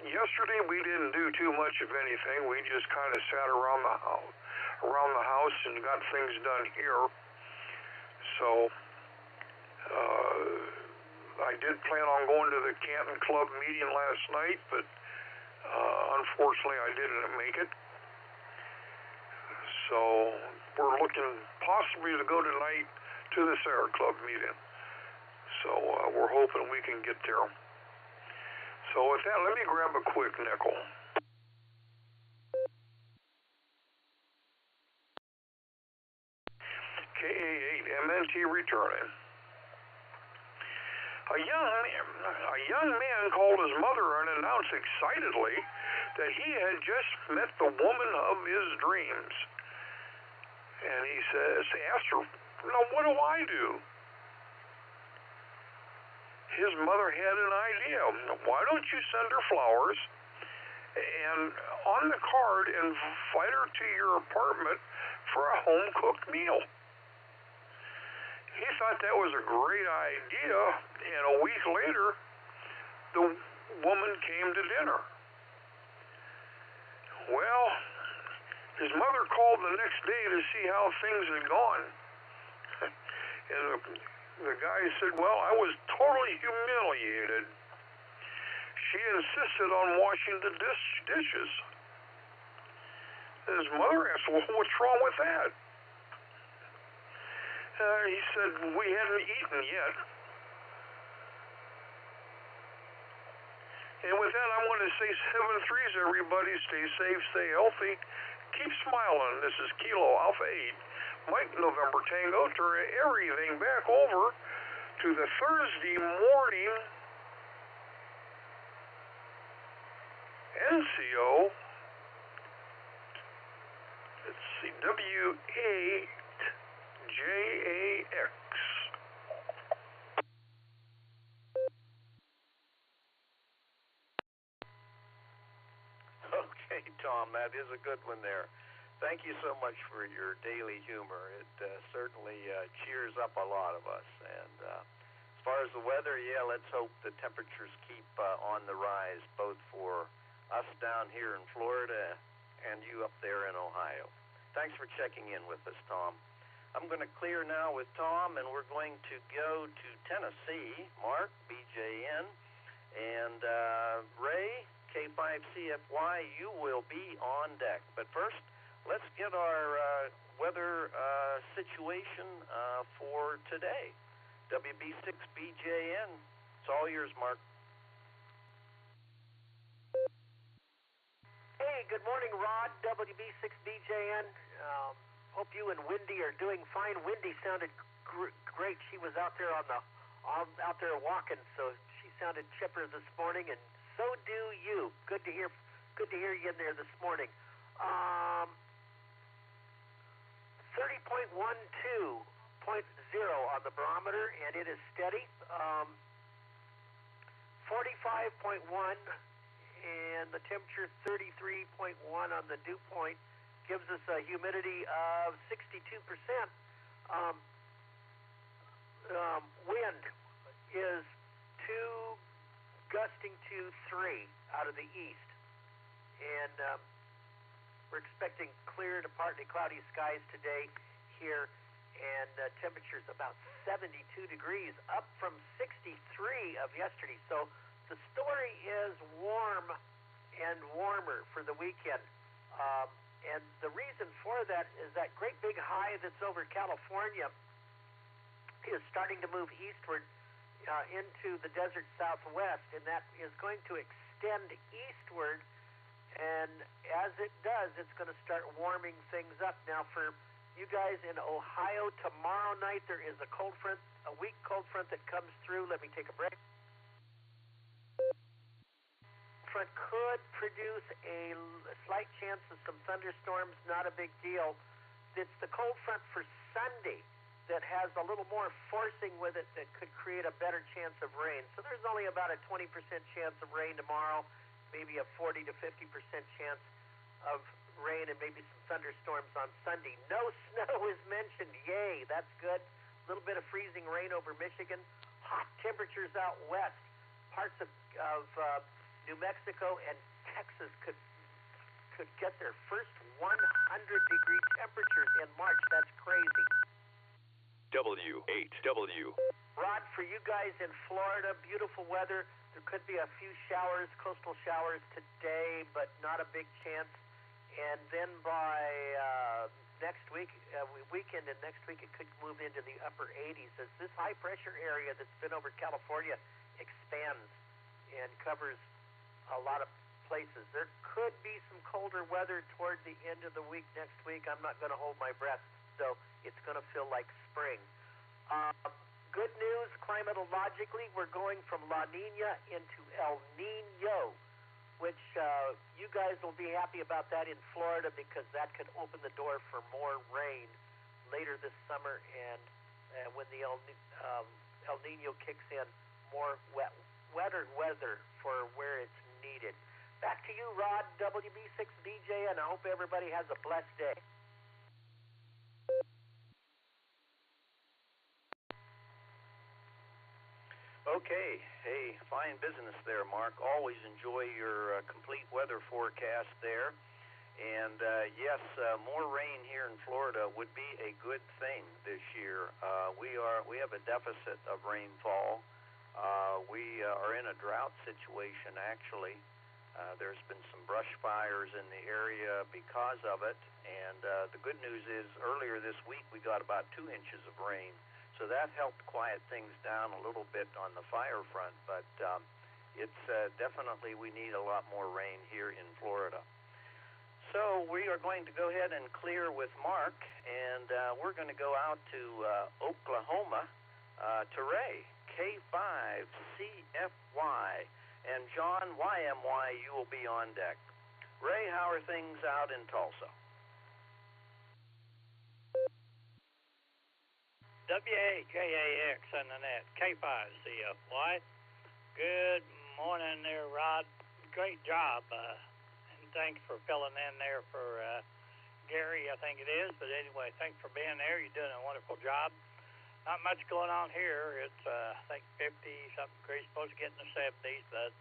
Yesterday we didn't do too much of anything. We just kind of sat around the house and got things done here. So I did plan on going to the Canton Club meeting last night, but unfortunately I didn't make it. So we're looking possibly to go tonight to the Sierra Club meeting. So we're hoping we can get there. So with that, let me grab a quick nickel. KA8MNT returning. A young man called his mother and announced excitedly that he had just met the woman of his dreams. And he asked her, "Now what do I do?" His mother had an idea. "Why don't you send her flowers and on the card invite her to your apartment for a home-cooked meal?" He thought that was a great idea, and a week later, the woman came to dinner. Well, his mother called the next day to see how things had gone. And the guy said, "Well, I was totally humiliated. She insisted on washing the dishes." His mother asked, "Well, what's wrong with that?" He said, "We hadn't eaten yet." And with that, I want to say 7-3s, everybody. Stay safe, stay healthy. Keep smiling. This is Kilo Alpha 8. Mike November Tango. Turn everything back over to the Thursday morning NCO. Let's see, W8JAX. Okay, Tom, that is a good one there. Thank you so much for your daily humor. It certainly cheers up a lot of us. And as far as the weather, yeah, let's hope the temperatures keep on the rise, both for us down here in Florida and you up there in Ohio. Thanks for checking in with us, Tom. I'm going to clear now with Tom, and we're going to go to Tennessee. Mark, BJN, and Ray, K5CFY, you will be on deck. But first, let's get our weather situation for today. WB6BJN, it's all yours, Mark. Hey, good morning, Rod, WB6BJN. Hope you and Wendy are doing fine. Wendy sounded great. She was out there out there walking, so she sounded chipper this morning, and so do you. Good to hear you in there this morning. 30.12.0 on the barometer, and it is steady. 45.1, and the temperature 33.1 on the dew point gives us a humidity of 62%. Wind is 2 gusting to 3 out of the east, and we're expecting clear to partly cloudy skies today here, and temperatures about 72 degrees, up from 63 of yesterday. So the story is warm and warmer for the weekend. And the reason for that is that great big high that's over California is starting to move eastward into the desert southwest, and that is going to extend eastward. And as it does, it's going to start warming things up. Now, for you guys in Ohio, tomorrow night there is a weak cold front that comes through. Let me take a break. Front could produce a slight chance of some thunderstorms, not a big deal. It's the cold front for Sunday that has a little more forcing with it that could create a better chance of rain. So there's only about a 20% chance of rain tomorrow, maybe a 40 to 50% chance of rain, and maybe some thunderstorms on Sunday. No snow is mentioned. Yay, that's good. A little bit of freezing rain over Michigan. Hot temperatures out west. Parts of New Mexico and Texas could get their first 100-degree temperatures in March. That's crazy. W8W. Rod, for you guys in Florida, beautiful weather. There could be a few showers, coastal showers today, but not a big chance. And then by next week, weekend and next week, it could move into the upper 80s as this high-pressure area that's been over California expands and covers a lot of places. There could be some colder weather toward the end of the week next week. I'm not going to hold my breath, so it's going to feel like spring. Good news, climatologically, we're going from La Nina into El Nino, which you guys will be happy about that in Florida because that could open the door for more rain later this summer, and when the El Nino kicks in, more wetter weather for where it's needed. Back to you, Rod, WB6DJ, and I hope everybody has a blessed day. Okay. Hey, fine business there, Mark. Always enjoy your complete weather forecast there. And yes, more rain here in Florida would be a good thing this year. We have a deficit of rainfall. We are in a drought situation, actually. There's been some brush fires in the area because of it. And the good news is earlier this week we got about 2 inches of rain. So that helped quiet things down a little bit on the fire front, but it's definitely we need a lot more rain here in Florida. So we are going to go ahead and clear with Mark, and we're going to go out to Oklahoma to Ray, K5CFY, and John, YMY, you will be on deck. Ray, how are things out in Tulsa? WAJAX on the net, K5CFY. Good morning there, Rod. Great job. And thanks for filling in there for Gary, I think it is. But anyway, thanks for being there. You're doing a wonderful job. Not much going on here. It's, I think, 50-something degrees, supposed to get in the 70s. But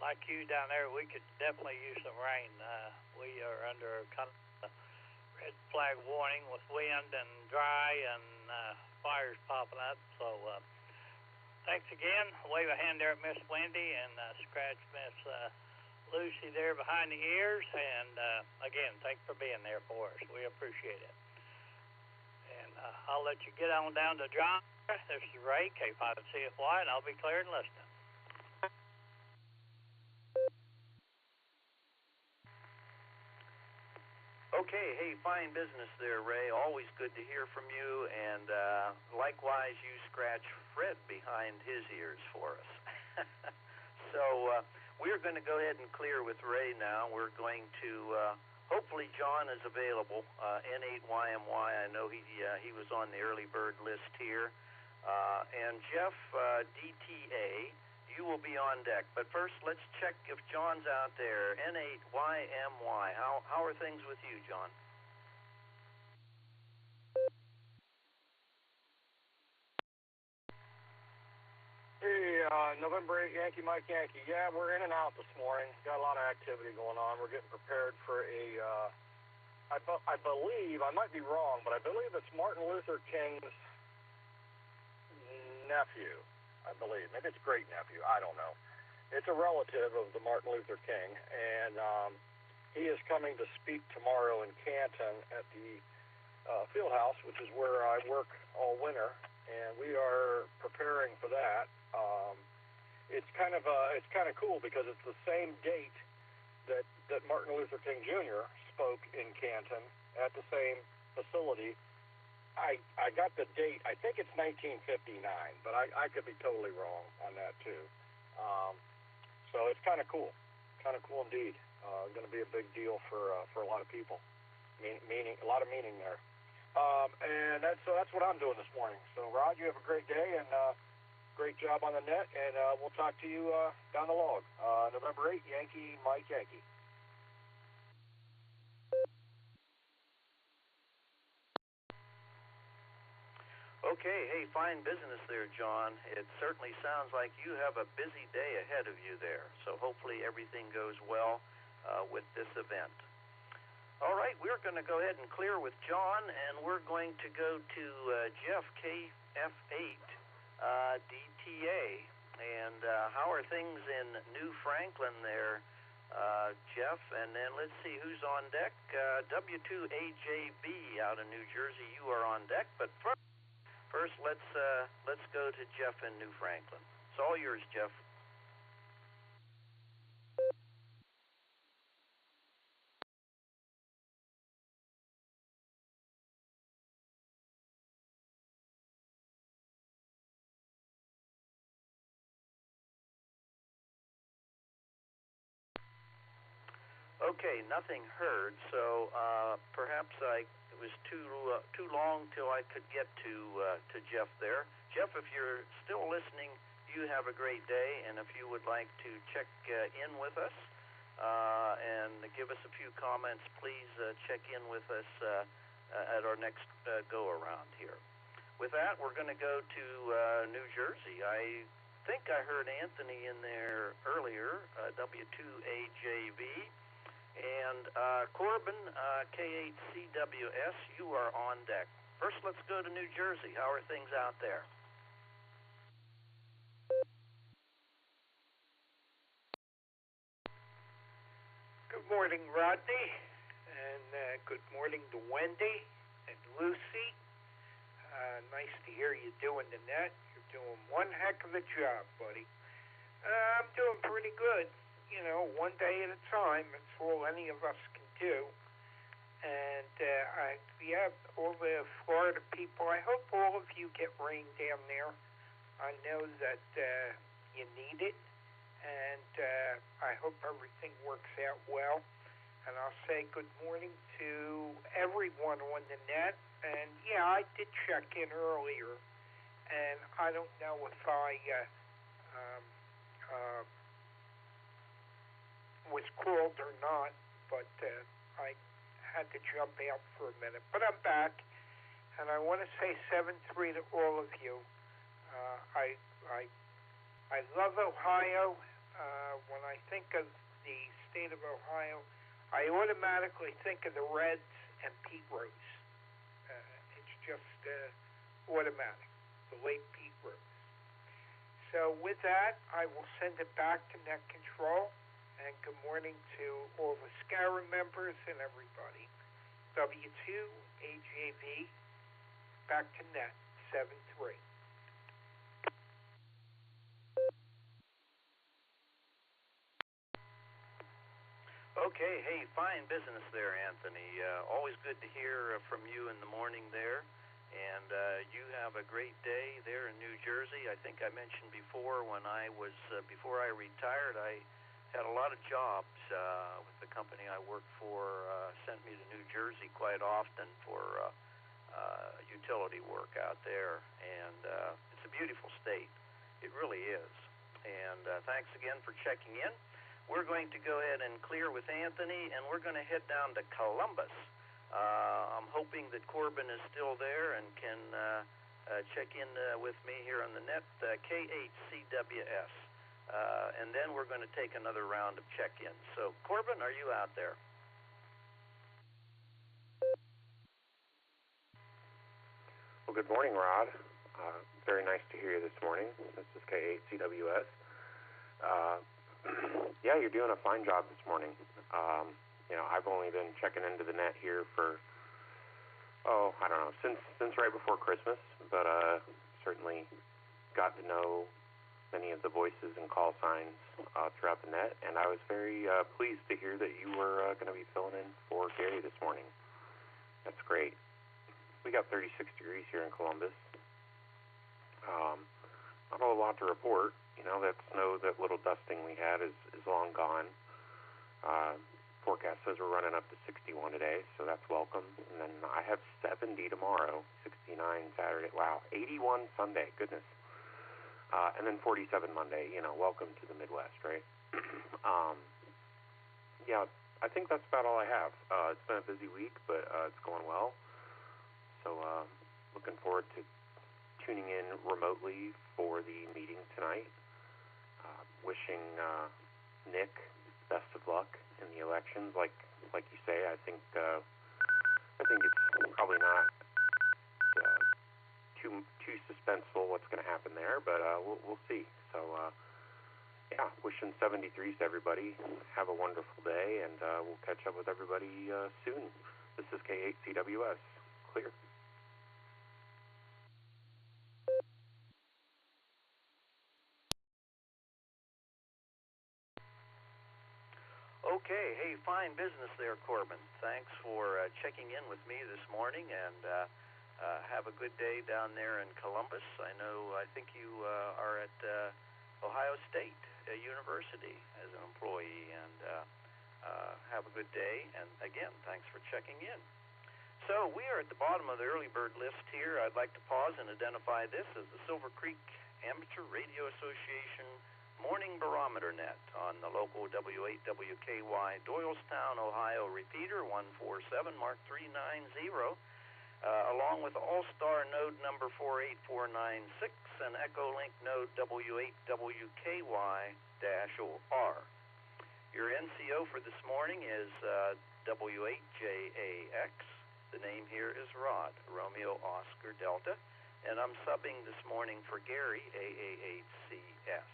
like you down there, we could definitely use some rain. We are under kind of red flag warning with wind and dry and fires popping up. So thanks again. Wave a hand there at Miss Wendy and scratch Miss Lucy there behind the ears. And again, thanks for being there for us. We appreciate it. And I'll let you get on down to John. This is Ray, K5CFY, and I'll be clear and listening. Okay, hey, fine business there, Ray. Always good to hear from you, and likewise, you scratch Fred behind his ears for us. So we're going to go ahead and clear with Ray now. We're going to, hopefully John is available, N8YMY. I know he was on the early bird list here. And Jeff, DTA, you will be on deck. But first, let's check if John's out there. N8YMY. How are things with you, John? Hey, November 8, Yankee Mike Yankee. Yeah, we're in and out this morning. Got a lot of activity going on. We're getting prepared for a, I believe, I might be wrong, but I believe it's Martin Luther King's nephew. I believe. Maybe it's great-nephew. I don't know. It's a relative of the Martin Luther King, and he is coming to speak tomorrow in Canton at the field house, which is where I work all winter, and we are preparing for that. It's kind of cool because it's the same date that Martin Luther King Jr. spoke in Canton at the same facility. I got the date. I think it's 1959, but I could be totally wrong on that too. So it's kind of cool indeed. Going to be a big deal for a lot of people. Meaning a lot of meaning there. And that's what I'm doing this morning. So, Rod, you have a great day, and great job on the net, and we'll talk to you down the log. November 8th, Yankee, Mike Yankee. Okay, hey, fine business there, John. It certainly sounds like you have a busy day ahead of you there, so hopefully everything goes well with this event. All right, we're going to go ahead and clear with John, and we're going to go to Jeff, KF8, DTA. And how are things in New Franklin there, Jeff? And then let's see who's on deck. W2AJB out of New Jersey, you are on deck, but first, let's go to Jeff in New Franklin. It's all yours, Jeff. Okay, nothing heard. So perhaps it was too long till I could get to Jeff there. Jeff, if you're still listening, you have a great day, and if you would like to check in with us and give us a few comments, please check in with us at our next go-around here. With that, we're going to go to New Jersey. I think I heard Anthony in there earlier, W2AJB. And Corbin, K8CWS, you are on deck. First, let's go to New Jersey. How are things out there? Good morning, Rodney, and good morning to Wendy and Lucy. Nice to hear you doing the net. You're doing one heck of a job, buddy. I'm doing pretty good. You know, one day at a time. That's all any of us can do. And we have all the Florida people. I hope all of you get rain down there. I know that you need it. And I hope everything works out well. And I'll say good morning to everyone on the net. And, yeah, I did check in earlier. And I don't know if I was called or not, but I had to jump out for a minute. But I'm back, and I want to say 7-3 to all of you. I love Ohio. When I think of the state of Ohio, I automatically think of the Reds and Pete Rose. It's just automatic, the late Pete Rose. So with that, I will send it back to Net Control. And good morning to all the SCARA members and everybody. W2AJB, back to net, 7-3. Okay, hey, fine business there, Anthony. Always good to hear from you in the morning there. And you have a great day there in New Jersey. I think I mentioned before when before I retired, I had a lot of jobs with the company I worked for, sent me to New Jersey quite often for utility work out there. And it's a beautiful state. It really is. And thanks again for checking in. We're going to go ahead and clear with Anthony, and we're going to head down to Columbus. I'm hoping that Corbin is still there and can check in with me here on the net, K8CWS. And then we're going to take another round of check-ins. So, Corbin, are you out there? Well, good morning, Rod. Very nice to hear you this morning. This is K8CWS. Yeah, you're doing a fine job this morning. You know, I've only been checking into the net here for, I don't know, since right before Christmas, but certainly got to know many of the voices and call signs throughout the net, and I was very pleased to hear that you were going to be filling in for Gary this morning. That's great. We got 36 degrees here in Columbus. Not a lot to report. You know, that snow, that little dusting we had is long gone. forecast says we're running up to 61 today, so that's welcome. And then I have 70 tomorrow, 69 Saturday. Wow, 81 Sunday. Goodness. And then 47 Monday. Welcome to the Midwest, right? Yeah, I think that's about all I have. It's been a busy week, but it's going well. So looking forward to tuning in remotely for the meeting tonight. Wishing Nick best of luck in the elections. Like you say, I think it's probably not too suspenseful what's going to happen there, but we'll see. So yeah, wishing 73s to everybody. Have a wonderful day, and we'll catch up with everybody soon. This is K8CWS. Clear. Okay, hey, fine business there, Corbin. Thanks for checking in with me this morning, and have a good day down there in Columbus. I think you are at Ohio State University as an employee, and have a good day. And again, thanks for checking in. So we are at the bottom of the early bird list here. I'd like to pause and identify this as the Silvercreek Amateur Radio Association Morning Barometer Net on the local W8WKY Doylestown, Ohio repeater 147 Mark 390, along with Allstar Node number 48496 and EchoLink Node W8WKY-OR. Your NCO for this morning is W8JAX. The name here is Rod, Romeo Oscar Delta, and I'm subbing this morning for Gary, AA8CS.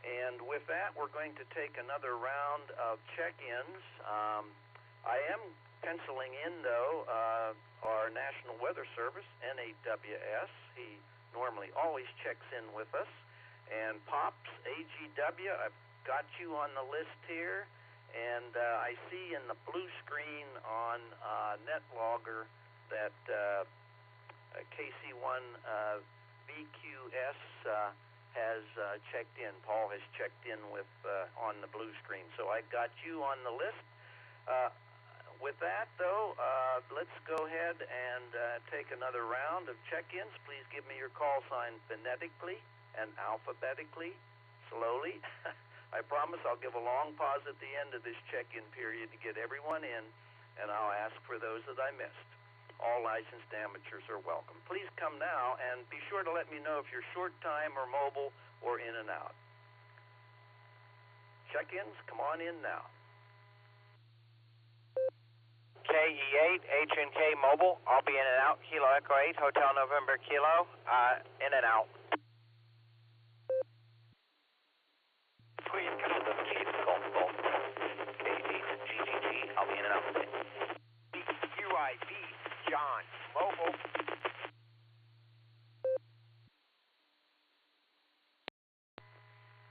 And with that, we're going to take another round of check-ins. I am penciling in, though, our National Weather Service, NAWS. He normally always checks in with us. And Pops, AGW, I've got you on the list here. And I see in the blue screen on NetLogger that KC1 BQS has checked in. Paul has checked in with on the blue screen. So I got you on the list. With that, though, let's go ahead and take another round of check-ins. Please give me your call sign phonetically and alphabetically, slowly. I promise I'll give a long pause at the end of this check-in period to get everyone in, and I'll ask for those that I missed. All licensed amateurs are welcome. Please come now, and be sure to let me know if you're short time or mobile or in and out. Check-ins, come on in now. KE8, H&K Mobile. I'll be in and out. Kilo Echo 8, Hotel November Kilo. In and out. Please come to the Chief Golf. K8, GGG. I'll be in and out today. UIB, John, Mobile.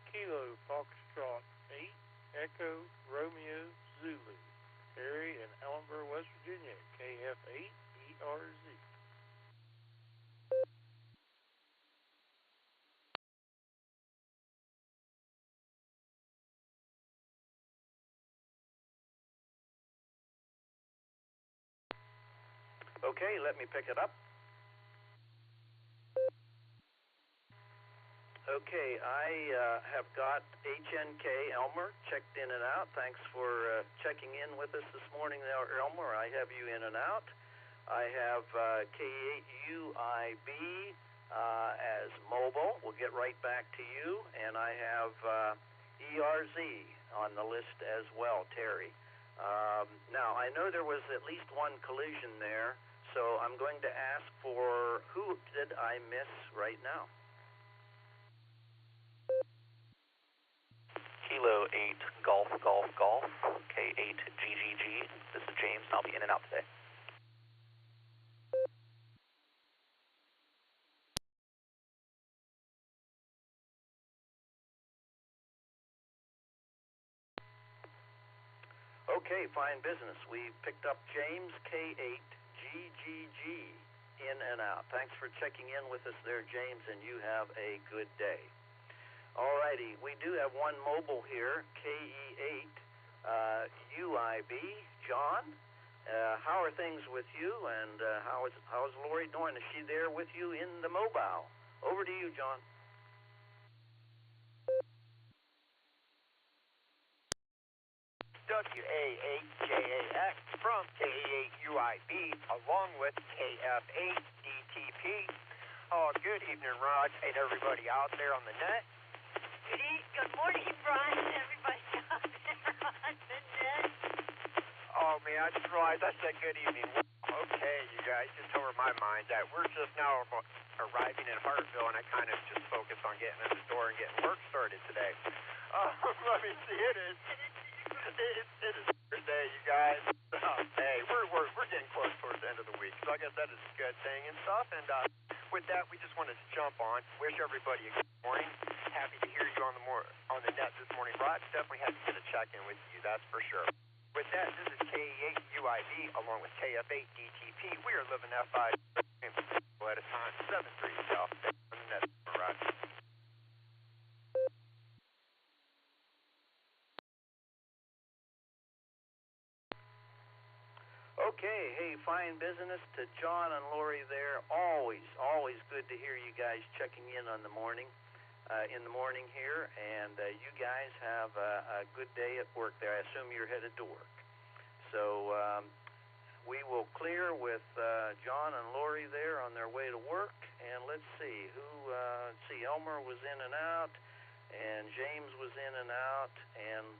Kilo Foxtrot 8, Echo Romeo Zulu. Perry in Ellenboro, West Virginia, KF8 ERZ. Okay, let me pick it up. Okay, I have got HNK Elmer checked in and out. Thanks for checking in with us this morning, Elmer. I have you in and out. I have K8UIB as mobile. We'll get right back to you. And I have ERZ on the list as well, Terry. Now, I know there was at least one collision there, so I'm going to ask for who did I miss right now? Kilo 8, Golf, K8, GGG. This is James, and I'll be in and out today. Okay, fine business. We picked up James, K8, GGG, in and out. Thanks for checking in with us there, James, and you have a good day. Alrighty, we do have one mobile here, KE8. UIB. John, how are things with you, and how's Lori doing? Is she there with you in the mobile? Over to you, John. WA8JAX from KA8UIB along with KF8DTP. Oh, good evening, Rod, and everybody out there on the net. Good morning, Rod, and everybody out there on the net. Oh, man, I just realized I said good evening. Okay, you guys, just over my mind that we're just now arriving in Hartville, and I kind of just focused on getting in the door and getting work started today. Let me see, it is Thursday, you guys. Hey, we're getting close towards the end of the week, so I guess that is a good thing and stuff. And with that, we just wanted to jump on. Wish everybody a good morning. Happy to hear you on the net this morning, Rod. Definitely had to get a check-in with you, that's for sure. With that, this is KA8UIB along with KF8DTP. We are living FI at a time, 7-3 South. On the net, Rod. Okay, hey, fine business to John and Lori there. Always good to hear you guys checking in on the morning, here, and you guys have a good day at work there. I assume you're headed to work. So we will clear with John and Lori there on their way to work, and let's see Elmer was in and out, and James was in and out, and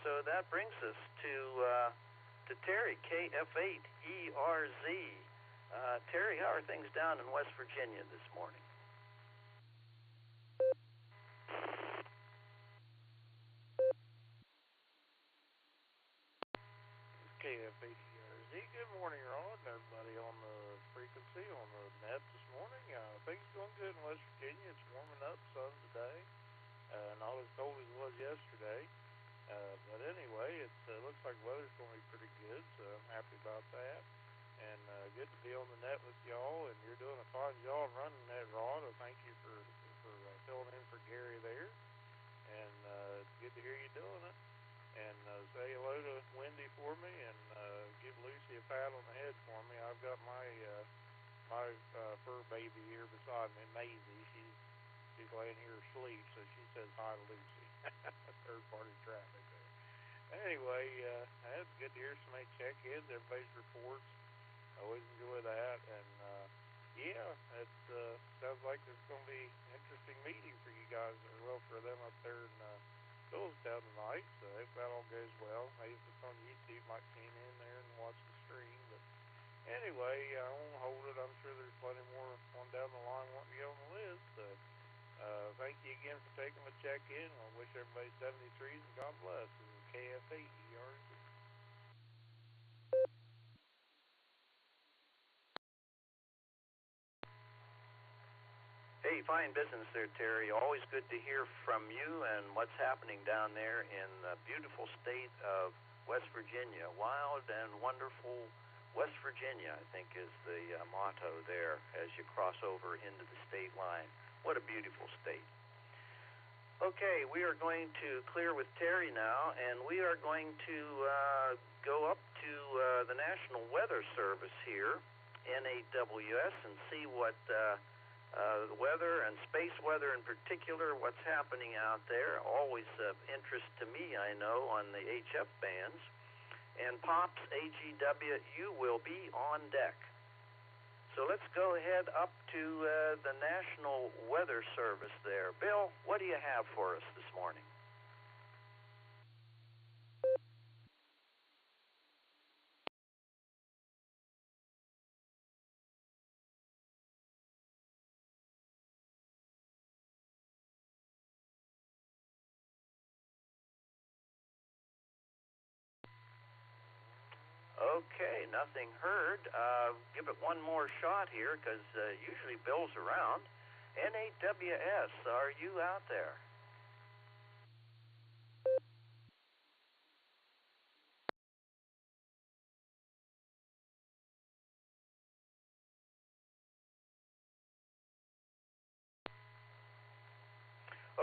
so that brings us to Terry, KF8ERZ. Terry, how are things down in West Virginia this morning? KF8ERZ. Good morning, Ron, and everybody on the frequency, on the net this morning. Things going good in West Virginia. It's warming up some today. Not as cold as it was yesterday. But anyway, it looks like weather's going to be pretty good, so I'm happy about that. And good to be on the net with y'all, and you're doing a fine job running that, Rod. Thank you for filling in for Gary there. And it's good to hear you doing it. And say hello to Wendy for me, and give Lucy a pat on the head for me. I've got my fur baby here beside me, Maisie. She's laying here asleep, so she says hi to Lucy. Third-party traffic there. Anyway, it's good to hear somebody check-ins, everybody's reports. I always enjoy that. And, it sounds like there's going to be an interesting meeting for you guys, as well for them up there in Phillipstown tonight. So if that all goes well, maybe if it's on YouTube, might tune in there and watch the stream. But anyway, I won't hold it. I'm sure there's plenty more on down the line wanting to get on the list. Thank you again for taking my check-in. I wish everybody 73s and God bless. This is KF8ERZ. Hey, fine business there, Terry. Always good to hear from you and what's happening down there in the beautiful state of West Virginia. Wild and wonderful West Virginia, I think, is the motto there as you cross over into the state line. What a beautiful state. Okay, we are going to clear with Terry now, and we are going to go up to the National Weather Service here, NAWS, and see what the weather and space weather in particular, what's happening out there. Always of interest to me, I know, on the HF bands. And Pops, AGW, you will be on deck. So let's go ahead up to the National Weather Service there. Bill, what do you have for us this morning? Okay, nothing heard. Give it one more shot here, because usually Bill's around. NAWS, are you out there?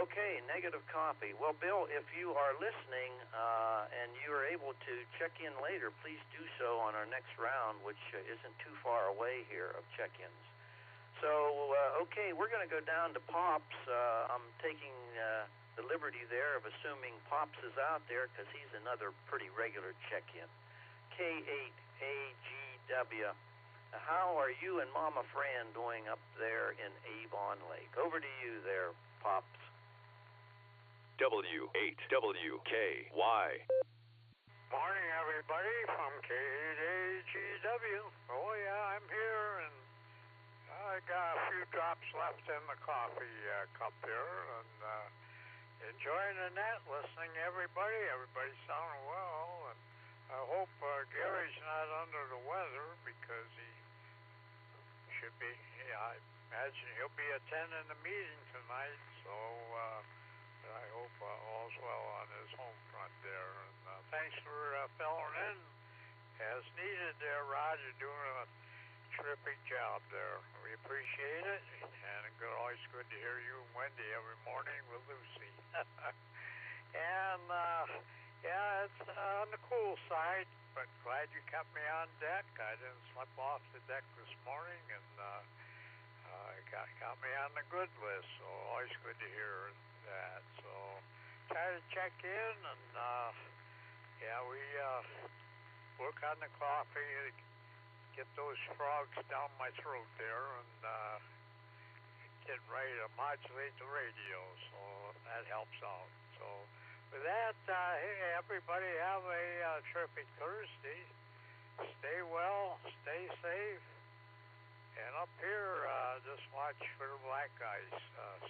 Okay, negative copy. Well, Bill, if you are listening and you are able to check in later, please do so on our next round, which isn't too far away here of check-ins. So, okay, we're going to go down to Pops. I'm taking the liberty there of assuming Pops is out there because he's another pretty regular check-in. K8AGW. How are you and Mama Fran doing up there in Avon Lake? Over to you there, Pops. W8WKY. Morning, everybody, from K8AGW. Oh, yeah, I'm here, and I got a few drops left in the coffee cup here, and enjoying the net, listening to everybody. Everybody's sounding well, and I hope Gary's not under the weather because he should be. Yeah, I imagine he'll be attending the meeting tonight, so I hope all's well on his home front there. And thanks for filling in as needed there, Rod. You're doing a terrific job there. We appreciate it, and always good to hear you and Wendy every morning with Lucy. And yeah, it's on the cool side, but glad you kept me on deck. I didn't slip off the deck this morning, and got me on the good list, so always good to hear that. So try to check in, and yeah, we work on the coffee to get those frogs down my throat there, and getting ready to modulate the radio, so that helps out. So with that, hey, everybody have a terrific Thursday. Stay well, stay safe. And up here, just watch for the black ice.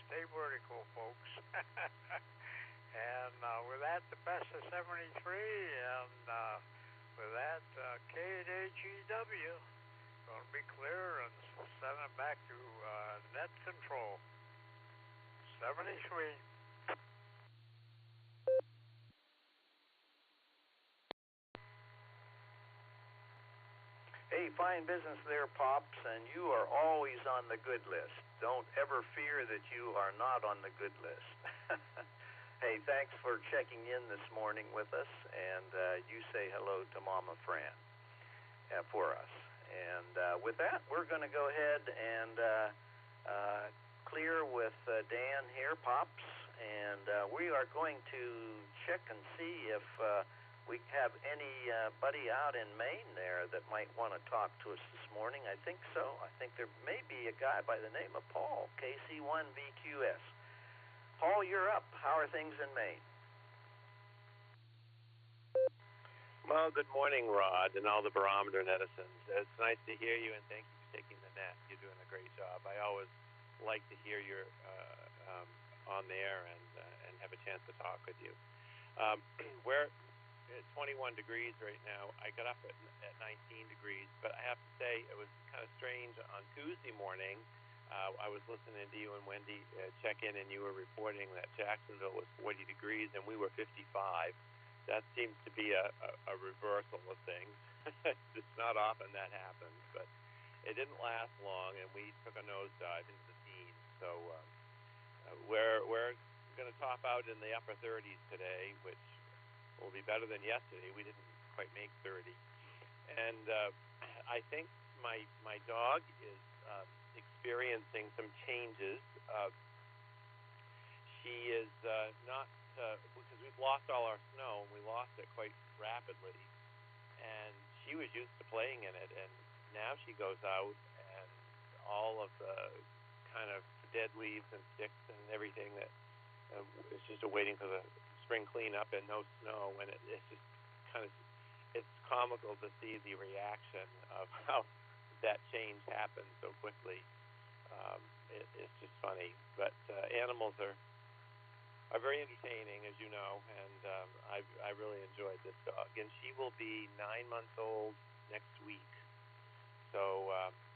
Stay vertical, folks. And with that, the best of 73. And with that, K8AGW. Going to be clear and send it back to net control. 73. Hey, fine business there, Pops, and you are always on the good list. Don't ever fear that you are not on the good list. Hey, thanks for checking in this morning with us, and you say hello to Mama Fran for us. And with that, we're going to go ahead and clear with Dan here, Pops, and we are going to check and see if we have anybody out in Maine there that might want to talk to us this morning. I think so. I think there may be a guy by the name of Paul, KC1VQS. Paul, you're up. How are things in Maine? Well, good morning, Rod, and all the Barometer netizens. It's nice to hear you, and thank you for taking the net. You're doing a great job. I always like to hear you on there and have a chance to talk with you. We're at 21 degrees right now. I got up at 19 degrees, but I have to say it was kind of strange on Tuesday morning. I was listening to you and Wendy check in, and you were reporting that Jacksonville was 40 degrees, and we were 55. That seems to be a reversal of things. It's not often that happens, but it didn't last long, and we took a nosedive into the teens. So we're going to top out in the upper 30s today, which will be better than yesterday. We didn't quite make 30. And I think my dog is experiencing some changes. She is not, because we've lost all our snow, and we lost it quite rapidly. And she was used to playing in it, and now she goes out, and all of the kind of dead leaves and sticks and everything that is just waiting for the spring cleanup and no snow, and it's just kind of, it's comical to see the reaction of how that change happened so quickly. It's just funny, but animals are very entertaining, as you know, and I really enjoyed this dog, and she will be 9 months old next week. So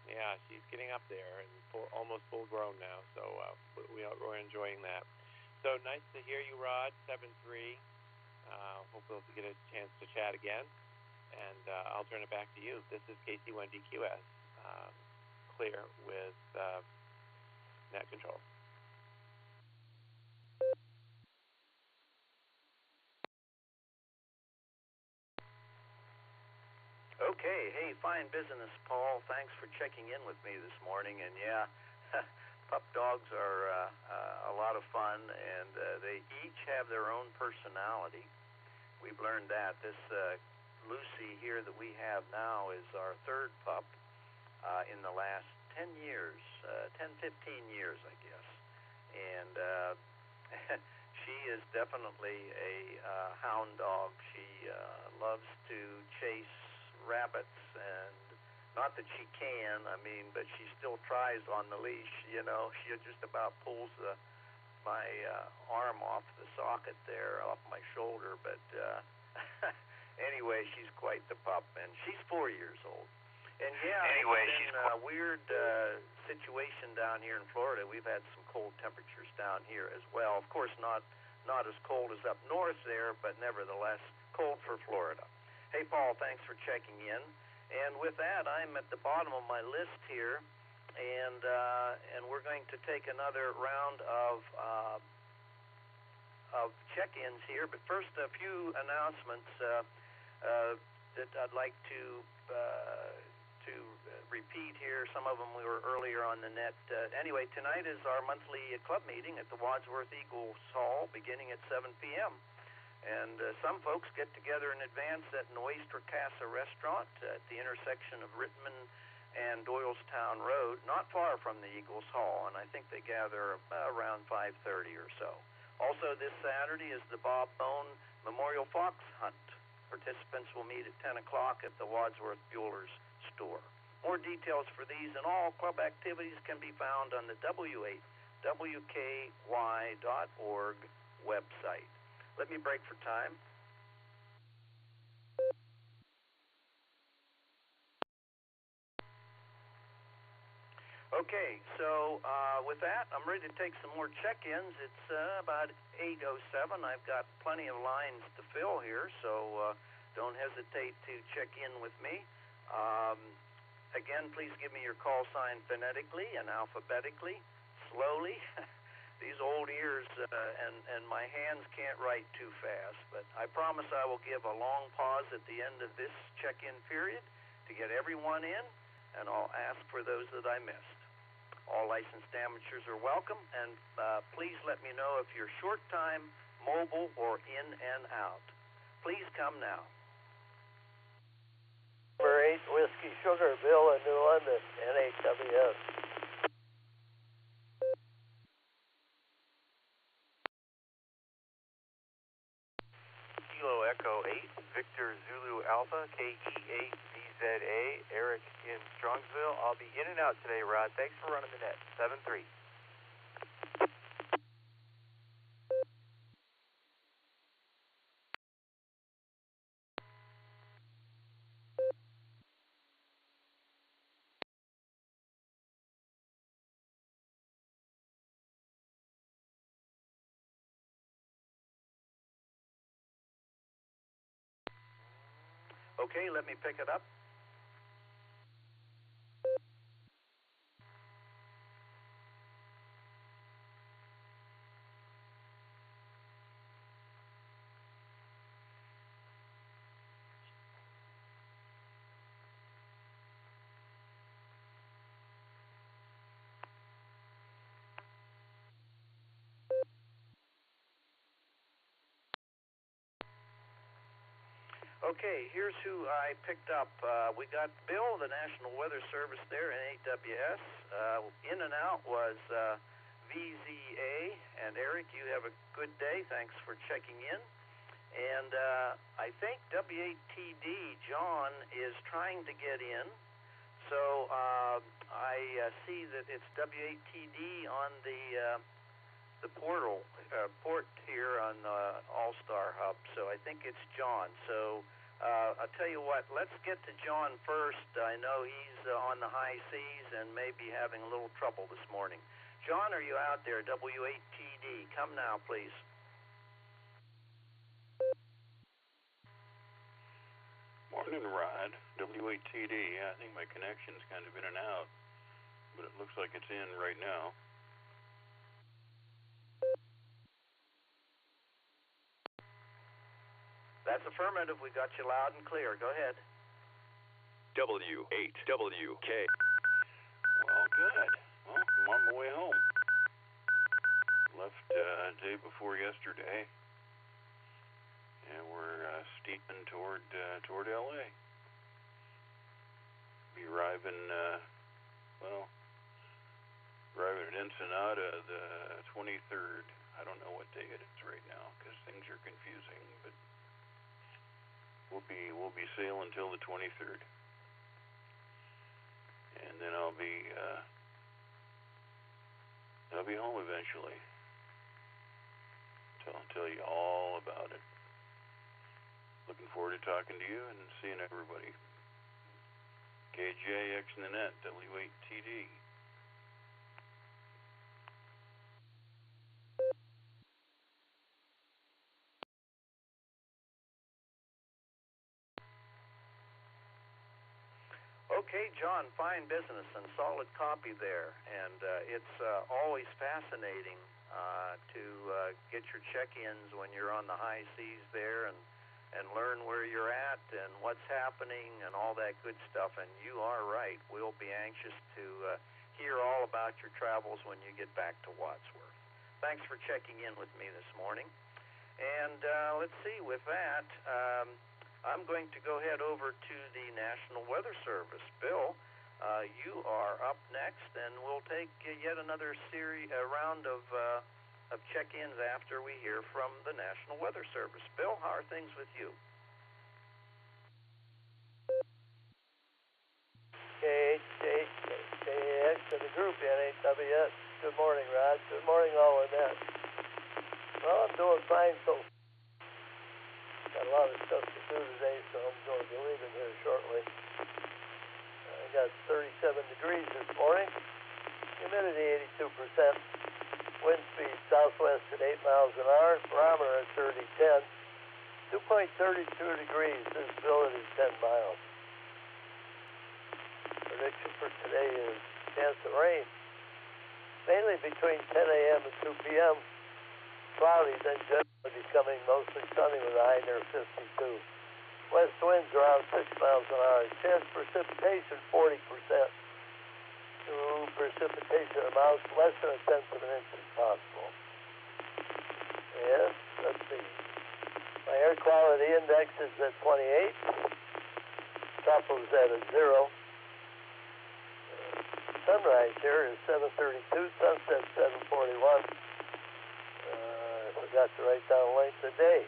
yeah, she's getting up there and almost full grown now. So we're enjoying that. So nice to hear you, Rod. 7-3. Hope we'll get a chance to chat again. And I'll turn it back to you. This is KC1DQS, clear with net control. Okay, hey, fine business, Paul. Thanks for checking in with me this morning. And yeah, pup dogs are a lot of fun, and they each have their own personality. We've learned that. This Lucy here that we have now is our third pup in the last 10 years, 10, 15 years, I guess. And she is definitely a hound dog. She loves to chase rabbits, and not that she can, I mean, but she still tries on the leash, you know. She just about pulls my arm off the socket there, off my shoulder, but anyway, she's quite the pup, and she's 4 years old. And yeah, anyway, it's been a weird situation down here in Florida. We've had some cold temperatures down here as well. Of course, not as cold as up north there, but nevertheless cold for Florida. Hey, Paul, thanks for checking in. And with that, I'm at the bottom of my list here, and we're going to take another round of check-ins here. But first, a few announcements that I'd like to repeat here. Some of them we were earlier on the net. Anyway, tonight is our monthly club meeting at the Wadsworth Eagles Hall, beginning at 7 p.m. And some folks get together in advance at an Oyster Casa restaurant at the intersection of Rittman and Doylestown Road, not far from the Eagles Hall, and I think they gather around 5:30 or so. Also, this Saturday is the Bob Bone Memorial Fox Hunt. Participants will meet at 10 o'clock at the Wadsworth Bueller's store. More details for these and all club activities can be found on the W8WKY.org website. Let me break for time. Okay, so with that, I'm ready to take some more check-ins. It's about 8:07. I've got plenty of lines to fill here, so don't hesitate to check in with me. Again, please give me your call sign phonetically and alphabetically, slowly. These old ears and my hands can't write too fast, but I promise I will give a long pause at the end of this check-in period to get everyone in, and I'll ask for those that I missed. All licensed amateurs are welcome, and please let me know if you're short time, mobile, or in and out. Please come now. Number 8, Whiskey Sugar, Bill in New London, NHWS. Kilo Echo 8, Victor Zulu Alpha, KE8VZA, Eric in Strongsville. I'll be in and out today, Rod. Thanks for running the net. 7-3. Okay, let me pick it up. Okay, here's who I picked up. We got Bill, the National Weather Service there in AWS. In and out was VZA. And Eric, you have a good day. Thanks for checking in. And I think W8TD, John, is trying to get in. So I see that it's W8TD on the port here on Allstar Hub. So I think it's John. So I'll tell you what, let's get to John first. I know he's on the high seas and may be having a little trouble this morning. John, are you out there? W8TD, come now, please. Morning, Rod. W8TD. Yeah, I think my connection's kind of in and out, but it looks like it's in right now. That's affirmative. We got you loud and clear. Go ahead. W8WK. Well, good. Well, I'm on my way home. Left day before yesterday, and we're steaming toward LA. Be arriving at Ensenada the 23rd. I don't know what day it is right now because things are confusing, but we'll be sailing till the 23rd, and then I'll be home eventually. So I'll tell you all about it. Looking forward to talking to you and seeing everybody. KJX in the net, W8TD. Okay, John, fine business and solid copy there. And it's always fascinating to get your check-ins when you're on the high seas there and learn where you're at and what's happening and all that good stuff. And you are right. We'll be anxious to hear all about your travels when you get back to Wadsworth. Thanks for checking in with me this morning. And let's see, with that, I'm going to go head over to the National Weather Service. Bill, you are up next, and we'll take yet another round of check-ins after we hear from the National Weather Service. Bill, how are things with you? KHKX to the group, NHWS. Good morning, Rod. Good morning, all of that. Well, I'm doing fine, so got a lot of stuff to do today, so I'm going to be leaving here shortly. I got 37 degrees this morning. Humidity 82%. Wind speed southwest at 8 miles an hour. Barometer at 3010. 2.32 degrees. Visibility 10 miles. Prediction for today is chance of rain. Mainly between 10 a.m. and 2 p.m. Cloudy, then generally becoming mostly sunny with a high near 52. West winds around 6 miles an hour. Chance precipitation 40%. New precipitation amounts less than 1/10 of an inch is possible. And let's see. My air quality index is at 28. Tropo's at a 0. Sunrise here is 7:32. Sunset 7:41. Forgot to write down length of day.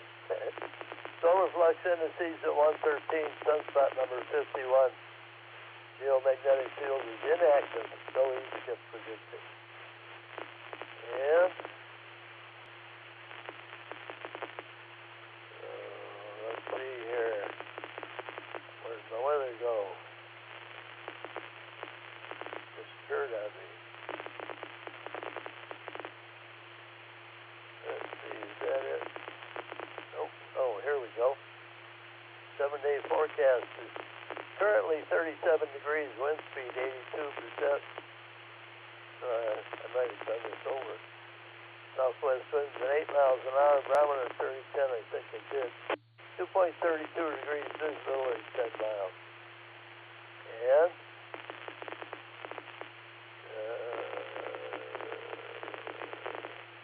Solar flux indices at 113, sunspot number 51. Geomagnetic field is inactive, so easy to predict it. And let's see here. Where's the weather go? Disappeared on me. Let's see, is that it? Nope. Oh, here we go. 7-day forecast is currently 37 degrees, wind speed 82%. I might have done this over. Southwest winds at 8 miles an hour, barometer 3010, I think I did. 2.32 degrees, visibility 10 miles. And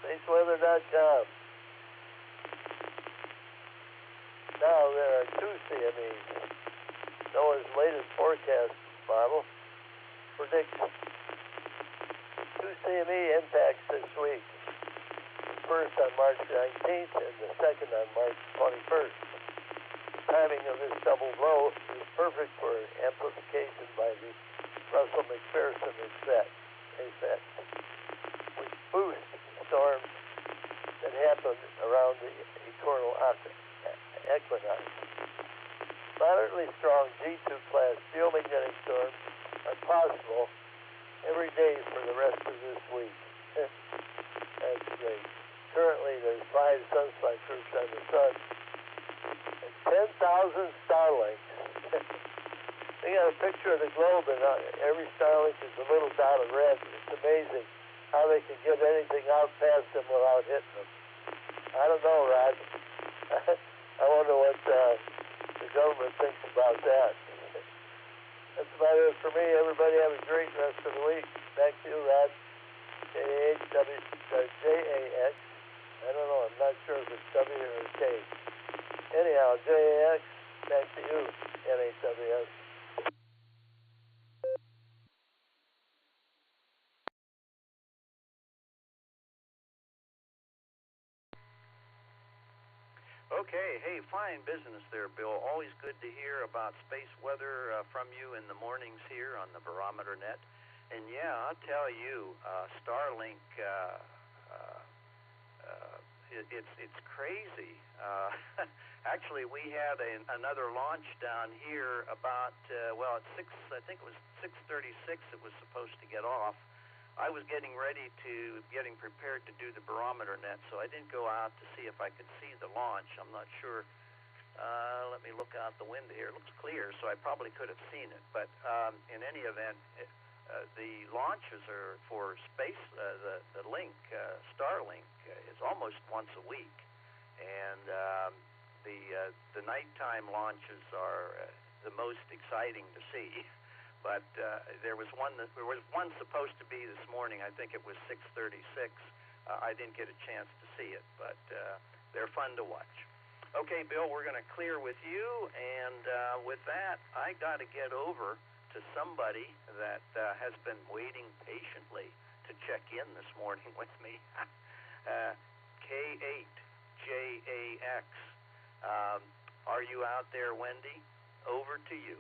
spaceweather.com. Now there are two CMEs. NOAA's latest forecast model predicts 2 CME impacts this week. The first on March 19th and the second on March 21st. The timing of this double blow is perfect for amplification by the Russell-McPherson effect, which boosts storms that happen around the equatorial equinox. Moderately strong G2 class geomagnetic storms are possible every day for the rest of this week. That's great. Currently, there's 5 sunspot groups on the sun and 10,000 Starlinks. They got a picture of the globe, and every Starlink is a little dot of red. It's amazing how they can get anything out past them without hitting them. I don't know, Rod. I wonder what the government thinks about that. about it for me. Everybody have a great rest of the week. Back to you, Rod. J-A-X. I don't know. I'm not sure if it's W or K. Anyhow, J-A-X. Back to you, NHWS. Okay, hey, fine business there, Bill. Always good to hear about space weather from you in the mornings here on the Barometer Net. And yeah, I'll tell you, Starlink, it's crazy. Actually, we had another launch down here about at 6. I think it was 6:36. It was supposed to get off. I was getting prepared to do the Barometer Net, so I didn't go out to see if I could see the launch. I'm not sure. Let me look out the window here. It looks clear, so I probably could have seen it. But in any event, the launches are for space. The link, Starlink, is almost once a week, and the nighttime launches are the most exciting to see. But there was one supposed to be this morning. I think it was 6:36. I didn't get a chance to see it, but they're fun to watch. Okay, Bill, we're going to clear with you, and with that, I got to get over to somebody that has been waiting patiently to check in this morning with me. K8JAX. Are you out there, Wendy? Over to you.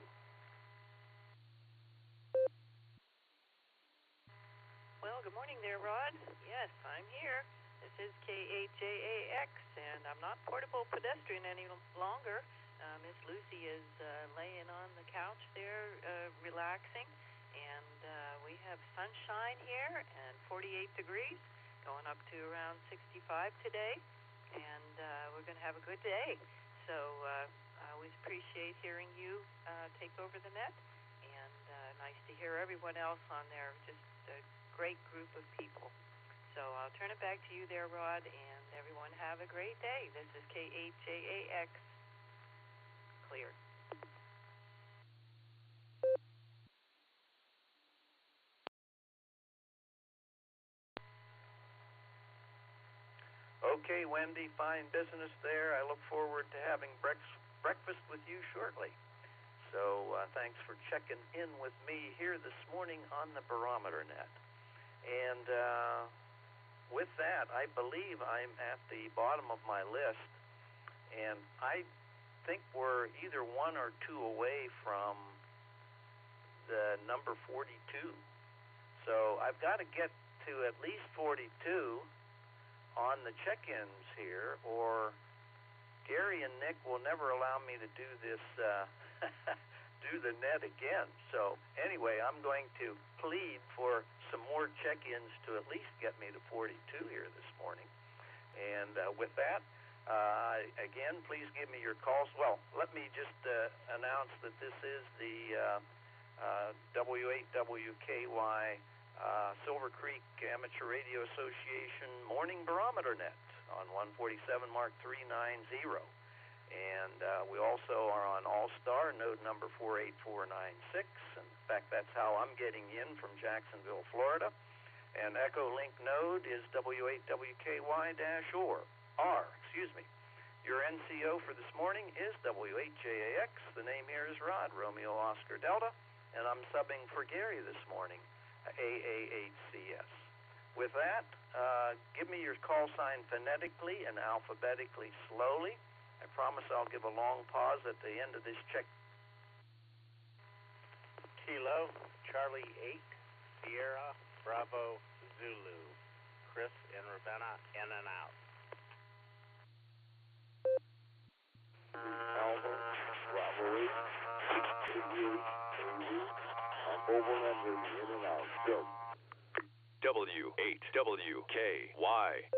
Well, good morning there, Rod. Yes, I'm here. This is K8JAX, and I'm not portable pedestrian any longer. Miss Lucy is laying on the couch there, relaxing, and we have sunshine here and 48 degrees, going up to around 65 today, and we're going to have a good day. So I always appreciate hearing you take over the net, and nice to hear everyone else on there. Just a great group of people. So I'll turn it back to you there, Rod, and everyone have a great day. This is K8JAX. Cleared. Okay, Wendy, fine business there. I look forward to having breakfast with you shortly. So thanks for checking in with me here this morning on the Barometer Net. And with that, I believe I'm at the bottom of my list, and I think we're either one or two away from the number 42. So I've got to get to at least 42 on the check-ins here, or Gary and Nick will never allow me to do this, do the net again. So anyway, I'm going to plead for some more check-ins to at least get me to 42 here this morning. And with that, again, please give me your calls. Well, let me just announce that this is the W8WKY Silvercreek Amateur Radio Association Morning Barometer Net on 147 Mark 390. And we also are on Allstar Node number 48496. In fact, that's how I'm getting in from Jacksonville, Florida. And EchoLink Node is W8WKY-R. Your NCO for this morning is W8JAX. The name here is Rod, Romeo Oscar Delta. And I'm subbing for Gary this morning, AA8CS. With that, give me your call sign phonetically and alphabetically slowly. I promise I'll give a long pause at the end of this check. Kilo, Charlie 8, Sierra, Bravo, Zulu. Chris and Ravenna, in and out. Alpha, Bravo 8, 638, over and under, in and out, go. W8WKY.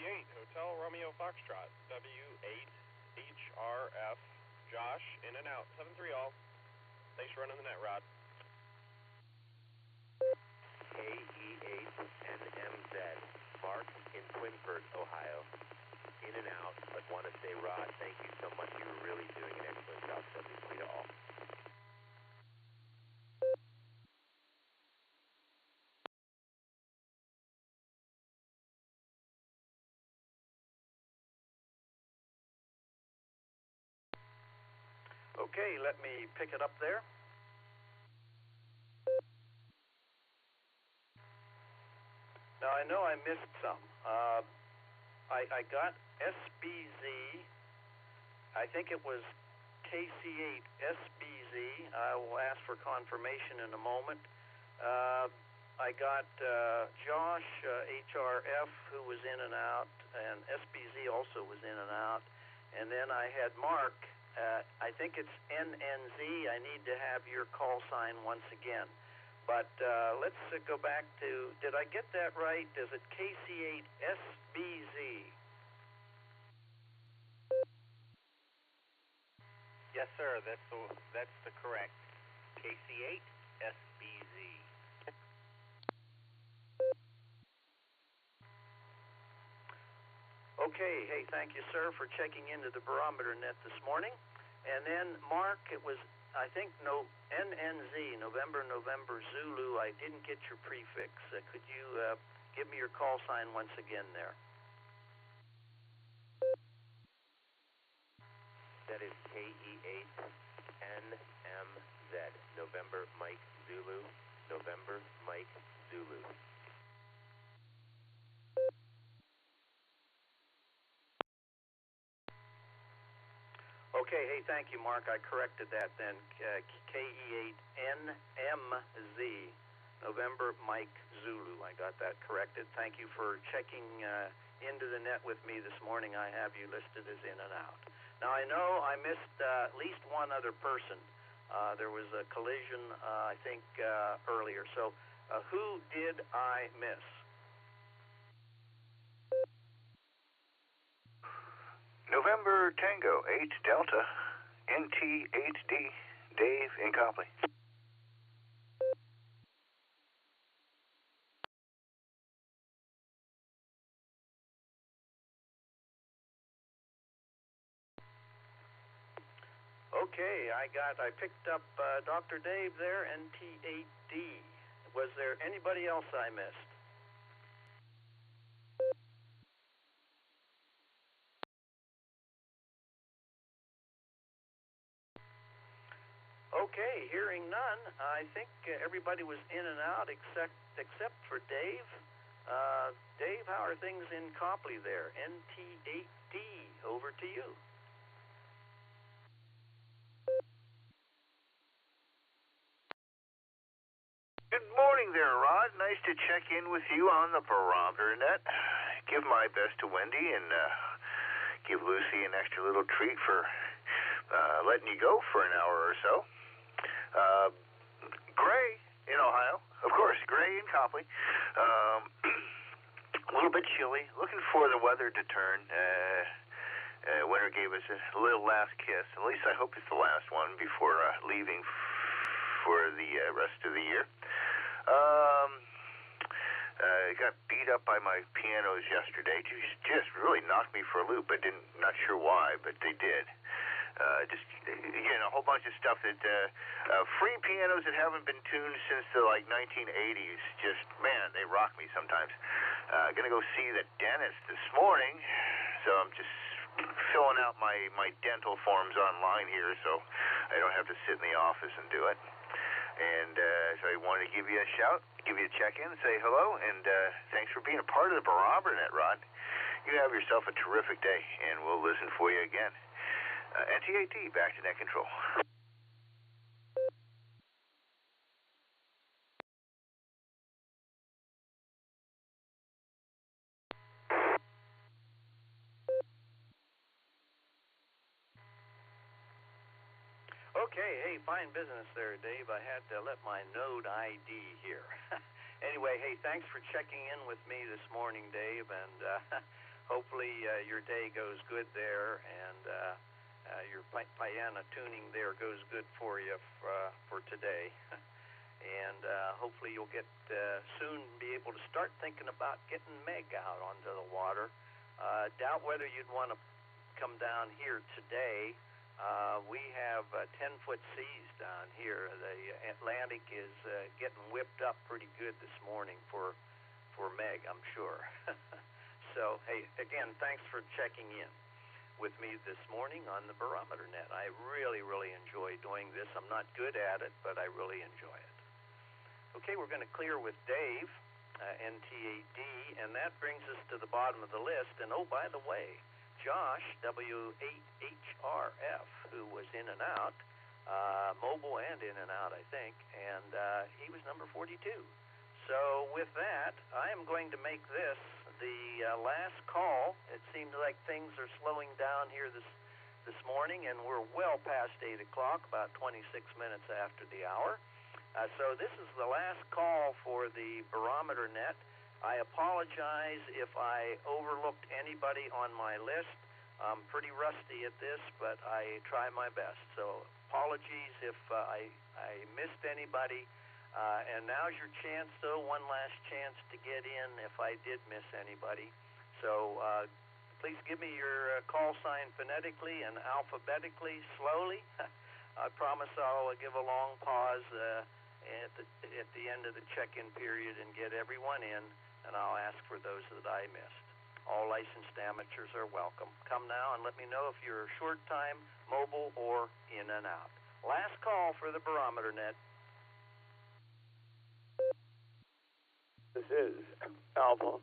Hotel Romeo Foxtrot, W8HRF, Josh, in and out, 7-3 all. Thanks for running the net, Rod. KE8NMZ, Mark in Twinsburg, Ohio, in and out. out, but want to say, Rod, thank you so much. You were really doing an excellent job. So thank you to all. Okay, let me pick it up there. Now, I know I missed some. I got SBZ. I think it was KC8 SBZ. I will ask for confirmation in a moment. I got Josh HRF, who was in and out, and SBZ also was in and out. And then I had Mark. I think it's NNZ. I need to have your call sign once again. But let's go back to, did I get that right? Is it KC8 SBZ? Yes, sir. That's the correct KC8 SBZ. Okay. Hey, thank you, sir, for checking into the Barometer Net this morning. And then, Mark, it was, I think, NNZ, November Zulu. I didn't get your prefix. Could you give me your call sign once again there? That is KE8NMZ, November Mike Zulu, November Mike Zulu. Okay, hey, thank you, Mark. I corrected that then. KE8NMZ, November Mike Zulu. I got that corrected. Thank you for checking into the net with me this morning. I have you listed as in and out. Now, I know I missed at least one other person. There was a collision, I think, earlier. So, who did I miss? November Tango 8 Delta NT8D Dave in Copley. Okay, I picked up Dr. Dave there, NT8D. Was there anybody else I missed? Okay, hearing none, I think everybody was in and out except for Dave. Dave, how are things in Copley there? NT8D, over to you. Good morning there, Rod. Nice to check in with you on the Barometer Net. Give my best to Wendy and give Lucy an extra little treat for letting you go for an hour or so. Gray in Ohio, of course, Gray in Copley. A little bit chilly. Looking for the weather to turn. Winter gave us a little last kiss. At least I hope it's the last one before leaving for the rest of the year. Got beat up by my pianos yesterday. Just really knocked me for a loop. Not sure why, but they did. Just again, a whole bunch of stuff that free pianos that haven't been tuned since the 1980s. Just man, they rock me sometimes. Gonna go see the dentist this morning, so I'm just filling out my dental forms online here, so I don't have to sit in the office and do it. And so I wanted to give you a shout, give you a check-in, say hello, and thanks for being a part of the Barometer Net, Rod. You have yourself a terrific day, and we'll listen for you again. NT8D, back to net control. Okay, hey, fine business there, Dave. I had to let my Node ID here. Anyway, hey, thanks for checking in with me this morning, Dave, and hopefully your day goes good there, and your piano tuning there goes good for you for today. And hopefully you'll get soon be able to start thinking about getting Meg out onto the water. Doubt whether you'd want to come down here today. We have 10-foot seas down here. The Atlantic is getting whipped up pretty good this morning for Meg, I'm sure. So, hey, again, thanks for checking in with me this morning on the Barometer Net. I really, really enjoy doing this. I'm not good at it, but I really enjoy it. Okay, we're going to clear with Dave, NTAD, and that brings us to the bottom of the list. And, oh, by the way, Josh, W8HRF, who was in and out, mobile and in and out, I think, and he was number 42. So with that, I am going to make this the last call. It seems like things are slowing down here this morning, and we're well past 8 o'clock, about 26 minutes after the hour. So this is the last call for the Barometer Net. I apologize if I overlooked anybody on my list. I'm pretty rusty at this, but I try my best. So apologies if I missed anybody. And now's your chance, though, one last chance to get in if I did miss anybody. So please give me your call sign phonetically and alphabetically slowly. I promise I'll give a long pause at the end of the check-in period and get everyone in, and I'll ask for those that I missed. All licensed amateurs are welcome. Come now and let me know if you're short time, mobile, or in and out. Last call for the Barometer Net. This is Alpha,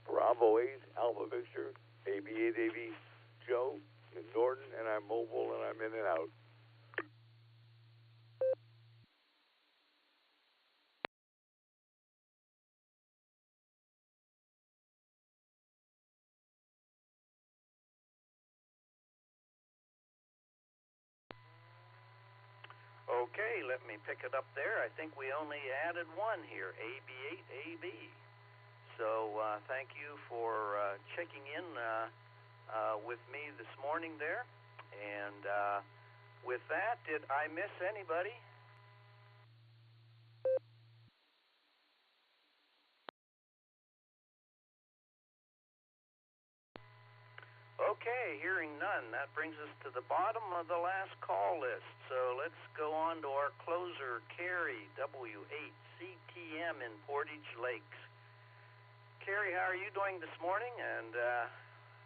Bravo 8, Alpha Victor, AB8AB, Joe in Norton, and I'm mobile and I'm in and out. Okay, let me pick it up there. I think we only added one here, AB8AB. So thank you for checking in with me this morning there. And with that, did I miss anybody? Okay, hearing none. That brings us to the bottom of the last call list. So let's go on to our closer, Carrie, W8CTM in Portage Lakes. Carrie, how are you doing this morning? And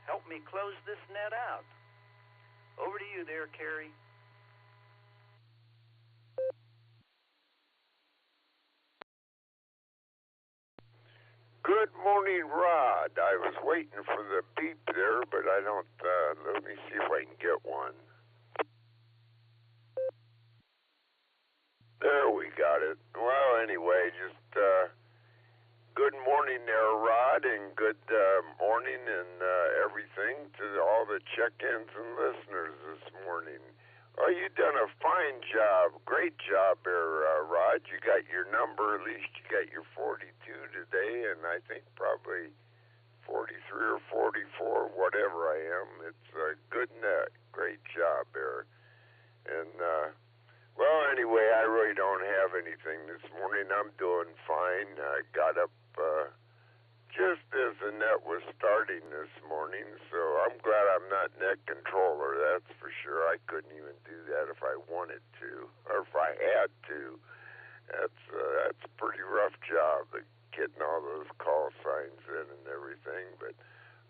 help me close this net out. Over to you there, Carrie. Good morning, Rod. I was waiting for the beep there, but I don't, let me see if I can get one. There, we got it. Well, anyway, just, good morning there, Rod, and good morning and everything to all the check-ins and listeners this morning. Well, you done a fine job, great job there, Rod. You got your number, at least you got your 42 today, and I think probably 43 or 44, whatever I am. It's a good net, great job there. And, well, anyway, I really don't have anything this morning. I'm doing fine. I got up just as the net was starting this morning, so I'm glad I'm not net controller, that's for sure. I couldn't even do that if I wanted to, or if I had to. That's a pretty rough job, getting all those call signs in and everything, but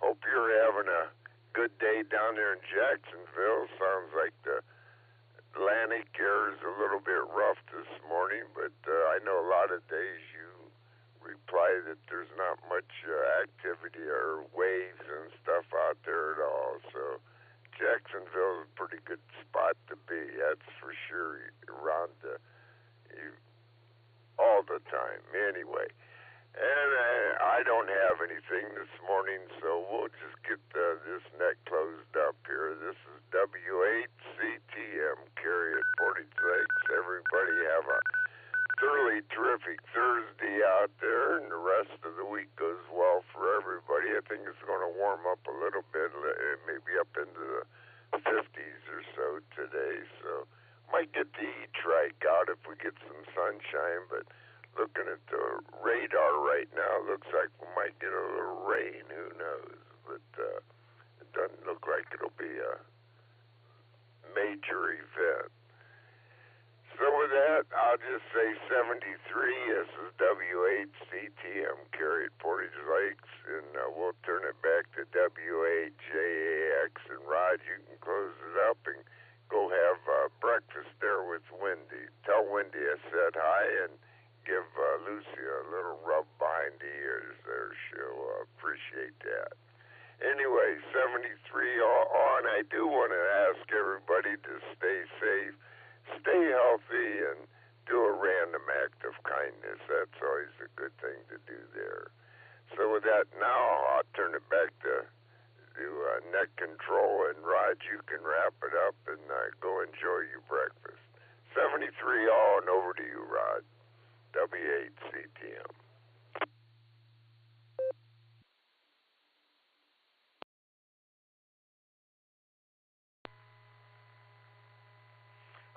hope you're having a good day down there in Jacksonville. Sounds like the Atlantic air is a little bit rough this morning, but I know a lot of days you reply that there's not much activity or waves and stuff out there at all. So Jacksonville is a pretty good spot to be, that's for sure, around all the time. Anyway, and I don't have anything this morning, so we'll just get this net closed up here. This is W8CTM, Carrie at Portage Lakes. Everybody have a thoroughly terrific Thursday out there, and the rest of the week goes well for everybody. I think it's going to warm up a little bit, maybe up into the 50s or so today, so might get the E-trike out if we get some sunshine, but looking at the radar right now, looks like we might get a little rain, who knows, but It doesn't look like it'll be a major event. So with that, I'll just say 73. This is WHCTM, Carrie at Portage Lakes, and we'll turn it back to WHJAX. And Rod, you can close it up and go have breakfast there with Wendy. Tell Wendy I said hi and give Lucy a little rub behind the ears there. She'll appreciate that. Anyway, 73 on. I do want to ask everybody to stay safe, stay healthy, and do a random act of kindness. That's always a good thing to do there. So with that, now I'll turn it back to net control, and Rod, you can wrap it up and go enjoy your breakfast. 73 all, and over to you, Rod. W8CTM.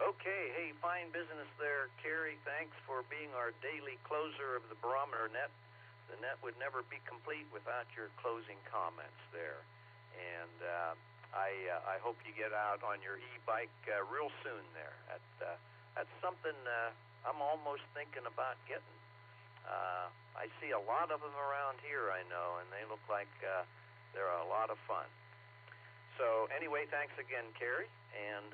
Okay, hey, fine business there, Carrie. Thanks for being our daily closer of the Barometer Net. The net would never be complete without your closing comments there. And I hope you get out on your e-bike real soon there. That's something I'm almost thinking about getting. I see a lot of them around here, I know, and they look like they're a lot of fun. So anyway, thanks again, Carrie. And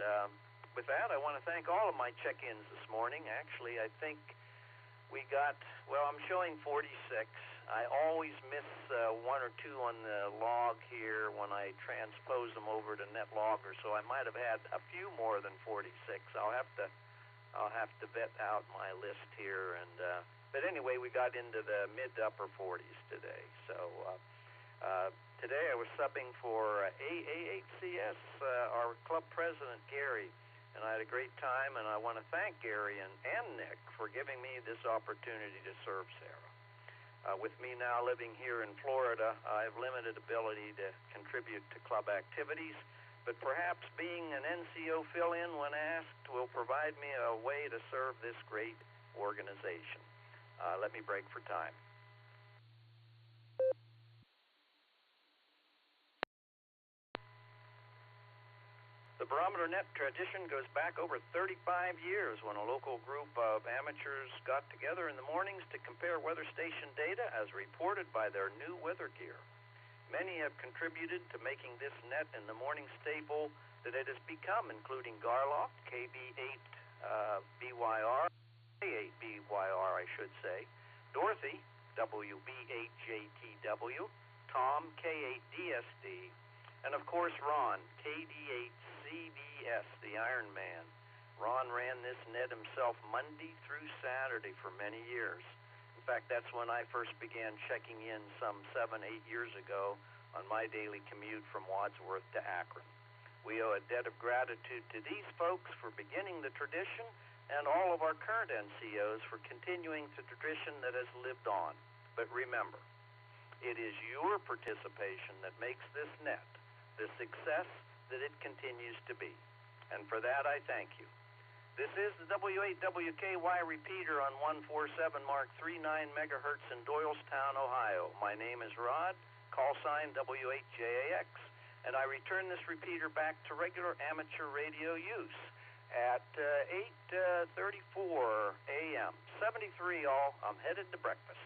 with that, I want to thank all of my check-ins this morning. Actually, I think we got, well, I'm showing 46. I always miss one or two on the log here when I transpose them over to NetLogger, so I might have had a few more than 46. I'll have to vet out my list here, and but anyway, we got into the mid to upper 40s today. So today I was subbing for AA8CS, our club president Gary. And I had a great time, and I want to thank Gary and Nick for giving me this opportunity to serve Sarah. With me now living here in Florida, I have limited ability to contribute to club activities, but perhaps being an NCO fill-in when asked will provide me a way to serve this great organization. Let me break for time. The Barometer Net tradition goes back over 35 years when a local group of amateurs got together in the mornings to compare weather station data as reported by their new weather gear. Many have contributed to making this net in the morning staple that it has become, including Garlock, KB8BYR, K8BYR, I should say, Dorothy, WB8JTW, Tom, K8DSD, and of course Ron, KD8CBS, the Iron Man. Ron ran this net himself Monday through Saturday for many years. In fact, that's when I first began checking in some 7-8 years ago on my daily commute from Wadsworth to Akron. We owe a debt of gratitude to these folks for beginning the tradition and all of our current NCOs for continuing the tradition that has lived on. But remember, it is your participation that makes this net the success that it continues to be. And for that, I thank you. This is the W8WKY repeater on 147 Mark 39 megahertz in Doylestown, Ohio. My name is Rod, call sign W8JAX, and I return this repeater back to regular amateur radio use at 8:34 a.m. 73 all. I'm headed to breakfast.